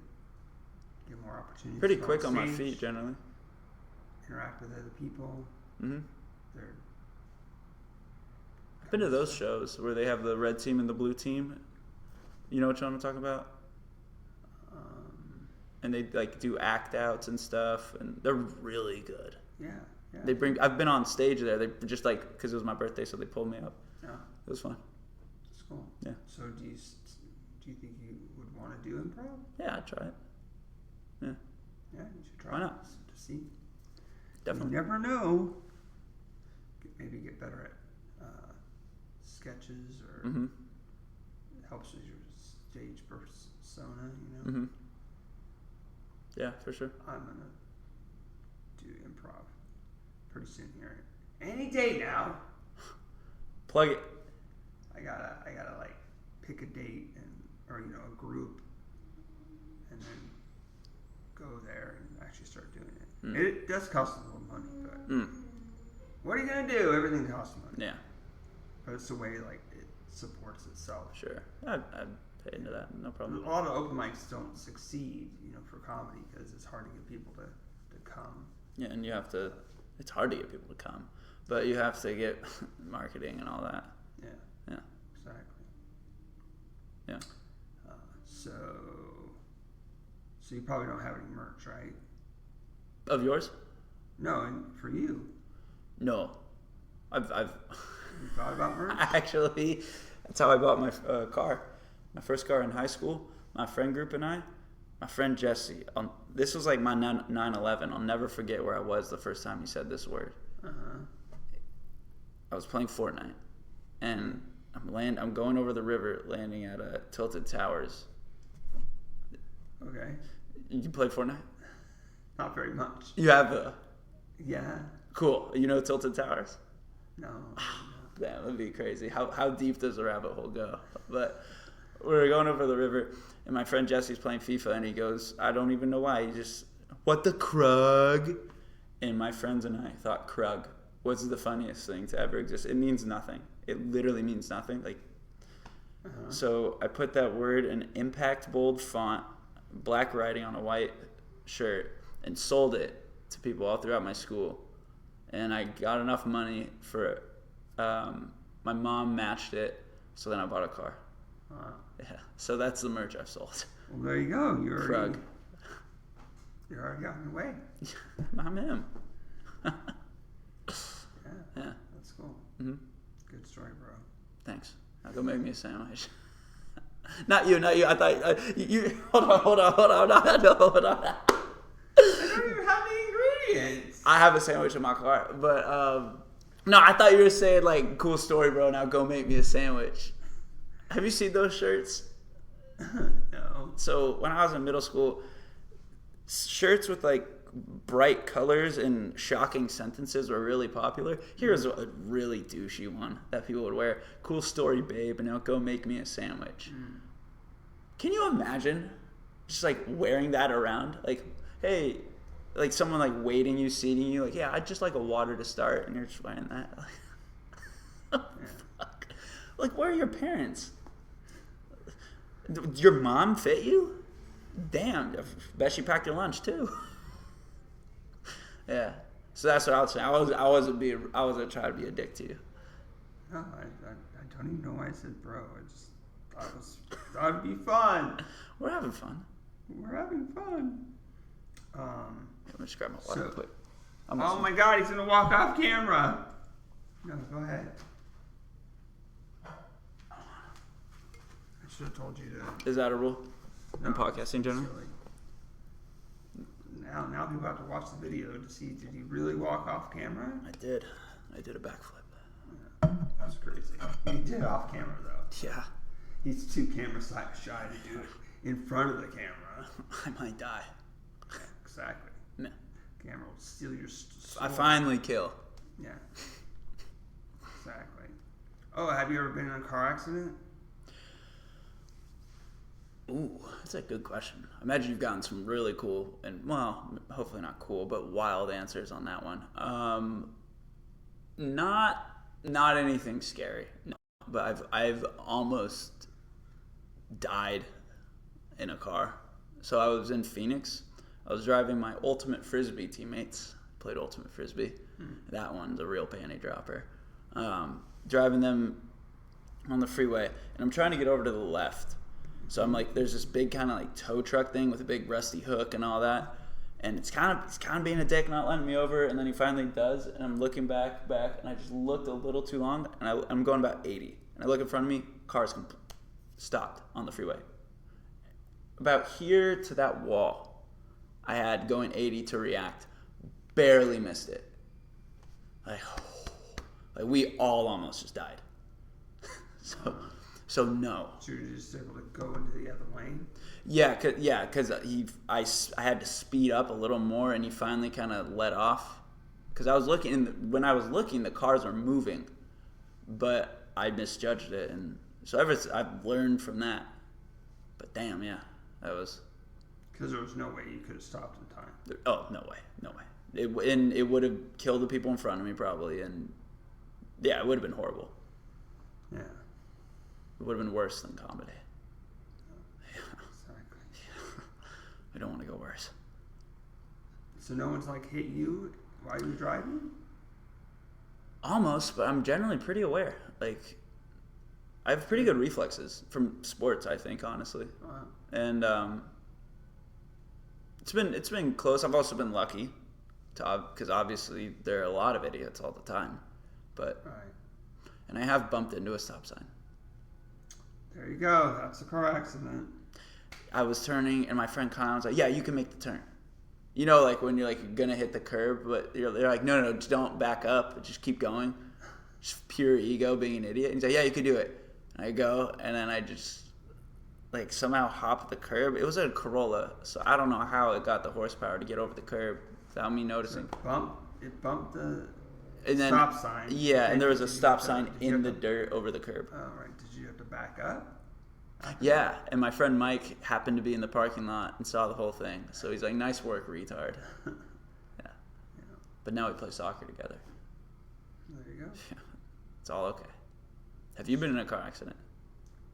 Speaker 1: more opportunities.
Speaker 2: Pretty quick on my feet, generally.
Speaker 1: Interact with other people.
Speaker 2: Mm-hmm.
Speaker 1: They're.
Speaker 2: I've been to those shows where they have the red team and the blue team. You know what I'm talking about? And they like do act outs and stuff, and they're really good.
Speaker 1: Yeah.
Speaker 2: I've been on stage there. They just like, because it was my birthday, so they pulled me up.
Speaker 1: Yeah.
Speaker 2: It was fun.
Speaker 1: That's cool.
Speaker 2: Yeah.
Speaker 1: So do you think you would want to do improv?
Speaker 2: Yeah, I'd try it. Yeah.
Speaker 1: Yeah, you should try.
Speaker 2: Why not?
Speaker 1: To see.
Speaker 2: Definitely.
Speaker 1: You never know. Maybe get better at sketches, or it helps with your stage persona.
Speaker 2: Mm-hmm. Yeah, for sure.
Speaker 1: I'm gonna do improv pretty soon here. Any day now.
Speaker 2: Plug it.
Speaker 1: I gotta like pick a date or a group, and then go there and actually start doing it. It does cost a little money, but what are you gonna do? Everything costs money.
Speaker 2: Yeah.
Speaker 1: But it's the way like it supports itself.
Speaker 2: Sure. I'd pay into that. No problem.
Speaker 1: A lot of open mics don't succeed, for comedy, because it's hard to get people to come.
Speaker 2: Yeah, and you have to. It's hard to get people to come, but you have to get marketing and all that.
Speaker 1: Yeah.
Speaker 2: Yeah.
Speaker 1: Exactly.
Speaker 2: Yeah.
Speaker 1: So you probably don't have any merch, right?
Speaker 2: Of yours?
Speaker 1: No, and for you.
Speaker 2: No. I've.
Speaker 1: You thought about merch?
Speaker 2: Actually, that's how I bought my car. My first car in high school. My friend group and I. My friend Jesse. This was like my 9/11. I'll never forget where I was the first time he said this word. I was playing Fortnite, and I'm going over the river, landing at Tilted Towers.
Speaker 1: Okay.
Speaker 2: You play Fortnite?
Speaker 1: Not very much.
Speaker 2: You have
Speaker 1: Yeah.
Speaker 2: Cool. You know Tilted Towers?
Speaker 1: No.
Speaker 2: That would be crazy. How deep does a rabbit hole go? But we were going over the river, and my friend Jesse's playing FIFA, and he goes, I don't even know why. He just, what the Krug? And my friends and I thought Krug what's the funniest thing to ever exist? It means nothing. It literally means nothing. Like, so I put that word in impact bold font, black writing on a white shirt, and sold it to people all throughout my school. And I got enough money for my mom matched it, so then I bought a car.
Speaker 1: Wow.
Speaker 2: Yeah, so that's the merch I've sold.
Speaker 1: Well, there you go. You're
Speaker 2: Krug.
Speaker 1: already on your way.
Speaker 2: I'm him.
Speaker 1: Yeah,
Speaker 2: Yeah.
Speaker 1: that's cool.
Speaker 2: Mm-hmm.
Speaker 1: Good story, bro.
Speaker 2: Thanks. Now go make me a sandwich. Not you. I thought you. Hold on.
Speaker 1: I don't even have the ingredients.
Speaker 2: I have a sandwich in my car, but no, I thought you were saying like, cool story, bro. Now go make me a sandwich. Have you seen those shirts?
Speaker 1: No.
Speaker 2: So when I was in middle school, shirts with like bright colors and shocking sentences were really popular. Here's a really douchey one that people would wear. Cool story, babe, and now go make me a sandwich. Can you imagine just like wearing that around? Like, hey, like someone like waiting you, seating you, like, yeah, I'd just like a water to start, and you're just wearing that. Fuck. Like, where are your parents? Your mom fit you? Damn, I bet she packed your lunch too. Yeah, so that's what I was saying. I wasn't trying to be a dick to you.
Speaker 1: No, I don't even know why I said bro. I just thought it'd be fun.
Speaker 2: We're having fun.
Speaker 1: We're having fun.
Speaker 2: I'm just grab my water quick.
Speaker 1: Oh my God, he's gonna walk off camera. No, go ahead. I should have told you to.
Speaker 2: Is that a rule in podcasting generally?
Speaker 1: Silly. Now people have to watch the video to see, did he really walk off camera?
Speaker 2: I did a backflip.
Speaker 1: Yeah, that's crazy. He did off camera though.
Speaker 2: Yeah.
Speaker 1: He's too camera shy to do it in front of the camera.
Speaker 2: I might die.
Speaker 1: Yeah, exactly.
Speaker 2: No.
Speaker 1: Camera will steal your soul.
Speaker 2: I finally kill.
Speaker 1: Yeah. Exactly. Oh, have you ever been in a car accident?
Speaker 2: Ooh, that's a good question. I imagine you've gotten some really cool and, well, hopefully not cool, but wild answers on that one. Not anything scary. No. But I've almost died in a car. So I was in Phoenix. I was driving my Ultimate Frisbee teammates. Played Ultimate Frisbee. That one's a real panty dropper. Driving them on the freeway, and I'm trying to get over to the left. So I'm like, there's this big kind of like tow truck thing with a big rusty hook and all that, and it's kind of being a dick, not letting me over. And then he finally does, and I'm looking back, and I just looked a little too long, and I'm going about 80, and I look in front of me, car's stopped on the freeway. About here to that wall, I had going 80 to react, barely missed it. Like we all almost just died. So no.
Speaker 1: So you're just able to go into the other lane?
Speaker 2: Yeah, because I had to speed up a little more, and he finally kind of let off. Because I was looking, when I was looking, the cars were moving, but I misjudged it, and so I've learned from that. But damn, yeah, that was.
Speaker 1: Because there was no way you could have stopped in time.
Speaker 2: Oh, no way. It would have killed the people in front of me probably, and yeah, it would have been horrible.
Speaker 1: Yeah.
Speaker 2: It would have been worse than comedy.
Speaker 1: Exactly.
Speaker 2: Yeah. I don't want to go worse.
Speaker 1: So no one's like hit you while you were driving?
Speaker 2: Almost, but I'm generally pretty aware. Like, I have pretty good reflexes from sports, I think, honestly.
Speaker 1: Wow.
Speaker 2: And it's been close. I've also been lucky, because obviously there are a lot of idiots all the time. But
Speaker 1: Right.
Speaker 2: And I have bumped into a stop sign.
Speaker 1: There you go. That's a car accident.
Speaker 2: I was turning, and my friend Kyle was like, "Yeah, you can make the turn." You know, like when you're like you're gonna hit the curb, but they're like, "No, just don't back up. Just keep going." Just pure ego, being an idiot. And he's like, "Yeah, you can do it." And I go, and then I just like somehow hop the curb. It was a Corolla, so I don't know how it got the horsepower to get over the curb without me noticing.
Speaker 1: So it bumped the
Speaker 2: and then,
Speaker 1: stop sign.
Speaker 2: Yeah, and there was a stop sign in the dirt over the curb.
Speaker 1: Oh, right. Did you have to back up?
Speaker 2: Yeah, and my friend Mike happened to be in the parking lot and saw the whole thing. So he's like, "Nice work, retard." Yeah. But now we play soccer together.
Speaker 1: There you go.
Speaker 2: It's all okay. Have you been in a car accident?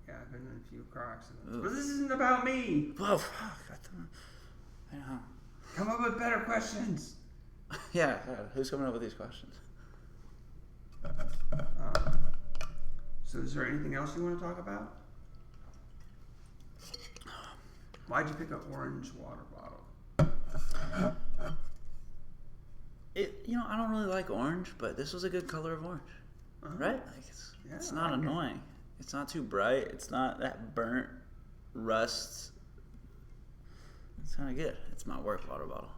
Speaker 1: Yeah, I've been in a few car accidents.
Speaker 2: Ugh.
Speaker 1: But this isn't about me.
Speaker 2: Whoa, fuck. Yeah.
Speaker 1: Come up with better questions.
Speaker 2: Yeah, who's coming up with these questions?
Speaker 1: So is there anything else you want to talk about? Why'd you pick up orange water bottle?
Speaker 2: I don't really like orange, but this was a good color of orange. Right? Like it's not annoying. It's not too bright. It's not that burnt rust. It's kind of good. It's my work water bottle.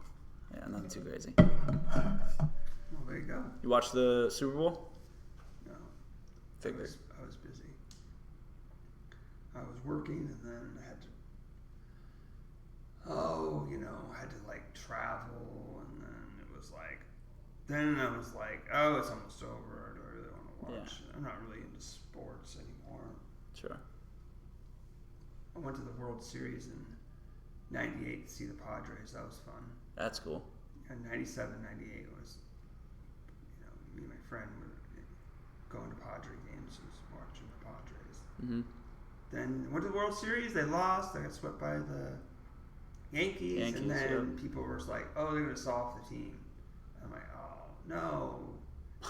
Speaker 2: Yeah, nothing too crazy.
Speaker 1: Well, there you go.
Speaker 2: You watched the Super Bowl?
Speaker 1: No.
Speaker 2: Figured.
Speaker 1: I was busy. I was working, and then I had to, I had to like travel, and then I was like, oh, it's almost over. Do I really want to watch? Yeah. I'm not really into sports anymore.
Speaker 2: Sure.
Speaker 1: I went to the World Series in '98 to see the Padres. That was fun.
Speaker 2: That's cool.
Speaker 1: And '97, '98 was, me and my friend were going to Padre games. I was watching the Padres.
Speaker 2: Mm-hmm.
Speaker 1: Then went to the World Series. They lost. They got swept by the Yankees. And then people were like, oh, they're going to sell off the team. And I'm like, oh, no.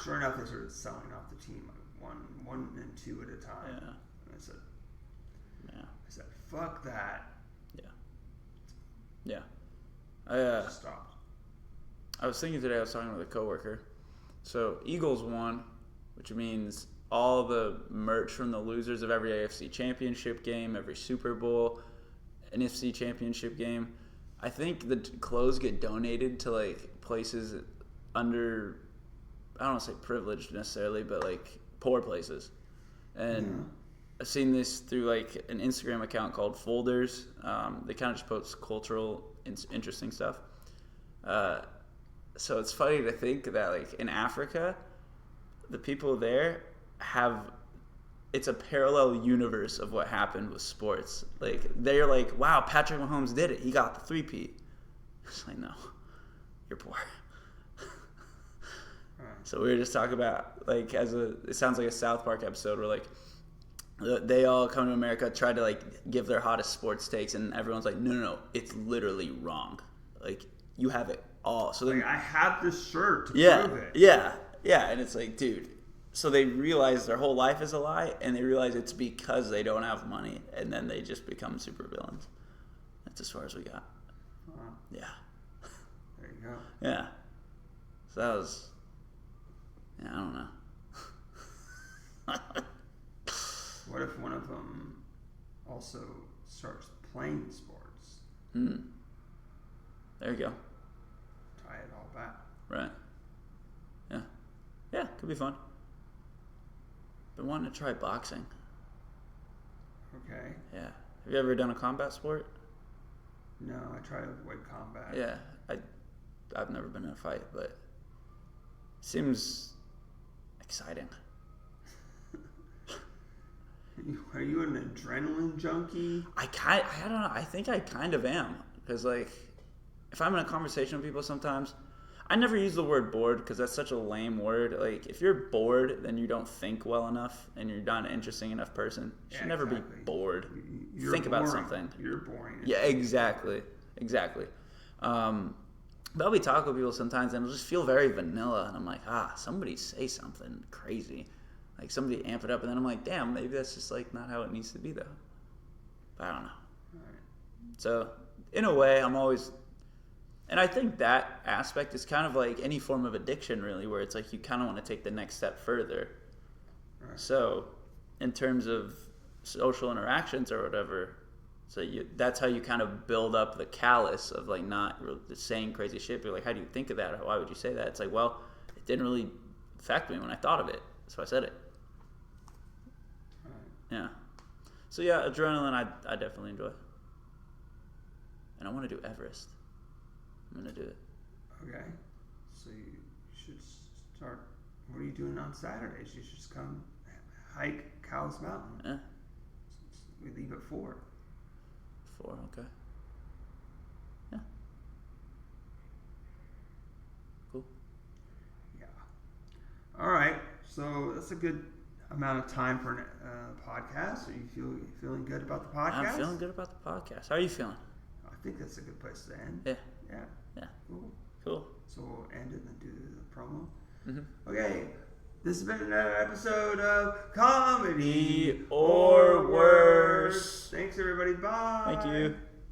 Speaker 1: Sure enough, they started selling off the team one and two at a time.
Speaker 2: Yeah.
Speaker 1: And I said, fuck that.
Speaker 2: Yeah. I
Speaker 1: stopped.
Speaker 2: I was thinking today, I was talking with a coworker. So Eagles won, which means all the merch from the losers of every AFC championship game, every Super Bowl, NFC championship game. I think the clothes get donated to like places under, I don't want to say privileged necessarily, but like poor places. And I've seen this through like an Instagram account called Folders. They kind of just post cultural, interesting stuff. So it's funny to think that like in Africa, the people there it's a parallel universe of what happened with sports. Like they're like, wow, Patrick Mahomes did it. He got the 3-peat. It's like, no, you're poor. So we were just talking about like it sounds like a South Park episode where like they all come to America, try to like give their hottest sports takes, and everyone's like, no, it's literally wrong. Like you have it all. So then,
Speaker 1: like, I have this shirt to prove it.
Speaker 2: Yeah, and it's like, dude. So they realize their whole life is a lie, and they realize it's because they don't have money, and then they just become supervillains. That's as far as we got.
Speaker 1: Wow.
Speaker 2: Yeah.
Speaker 1: There you go.
Speaker 2: Yeah. So that was. Yeah, I don't know.
Speaker 1: What if one of them also starts playing sports?
Speaker 2: There you go.
Speaker 1: Tie it all back.
Speaker 2: Right. Yeah, could be fun. Been wanting to try boxing.
Speaker 1: Okay.
Speaker 2: Yeah. Have you ever done a combat sport?
Speaker 1: No, I try to avoid combat.
Speaker 2: Yeah, I've never been in a fight, but it seems exciting.
Speaker 1: Are you an adrenaline junkie?
Speaker 2: I don't know. I think I kind of am, because like, if I'm in a conversation with people, sometimes I never use the word bored because that's such a lame word. Like, if you're bored, then you don't think well enough, and you're not an interesting enough person. You should never be bored. Think about something.
Speaker 1: You're boring.
Speaker 2: Yeah, exactly. But I'll be talking with people sometimes, and it'll just feel very vanilla, and I'm like, somebody say something crazy. Like, somebody amp it up, and then I'm like, damn, maybe that's just, like, not how it needs to be, though. But I don't know.
Speaker 1: Right.
Speaker 2: So, in a way, I'm always... And I think that aspect is kind of like any form of addiction, really, where it's like you kind of want to take the next step further.
Speaker 1: Right.
Speaker 2: So, in terms of social interactions or whatever, that's how you kind of build up the callus of, like, not saying crazy shit. But, like, how do you think of that? Why would you say that? It's like, well, it didn't really affect me when I thought of it, so I said it.
Speaker 1: Right.
Speaker 2: Yeah. So, yeah, adrenaline I definitely enjoy. And I want to do Everest. I'm going to do it.
Speaker 1: Okay. So you should start... What are you doing on Saturdays? You should just come hike Cowles Mountain.
Speaker 2: Yeah.
Speaker 1: We leave at 4.
Speaker 2: 4, okay. Yeah. Cool.
Speaker 1: Yeah. All right. So that's a good amount of time for a podcast. Are you feeling good about the podcast?
Speaker 2: I'm feeling good about the podcast. How are you feeling?
Speaker 1: I think that's a good place to end.
Speaker 2: Yeah.
Speaker 1: Yeah.
Speaker 2: Yeah.
Speaker 1: Cool. So we'll end it and then do the promo.
Speaker 2: Mm-hmm.
Speaker 1: Okay. This has been another episode of Comedy
Speaker 2: or Worse.
Speaker 1: Thanks, everybody. Bye.
Speaker 2: Thank you.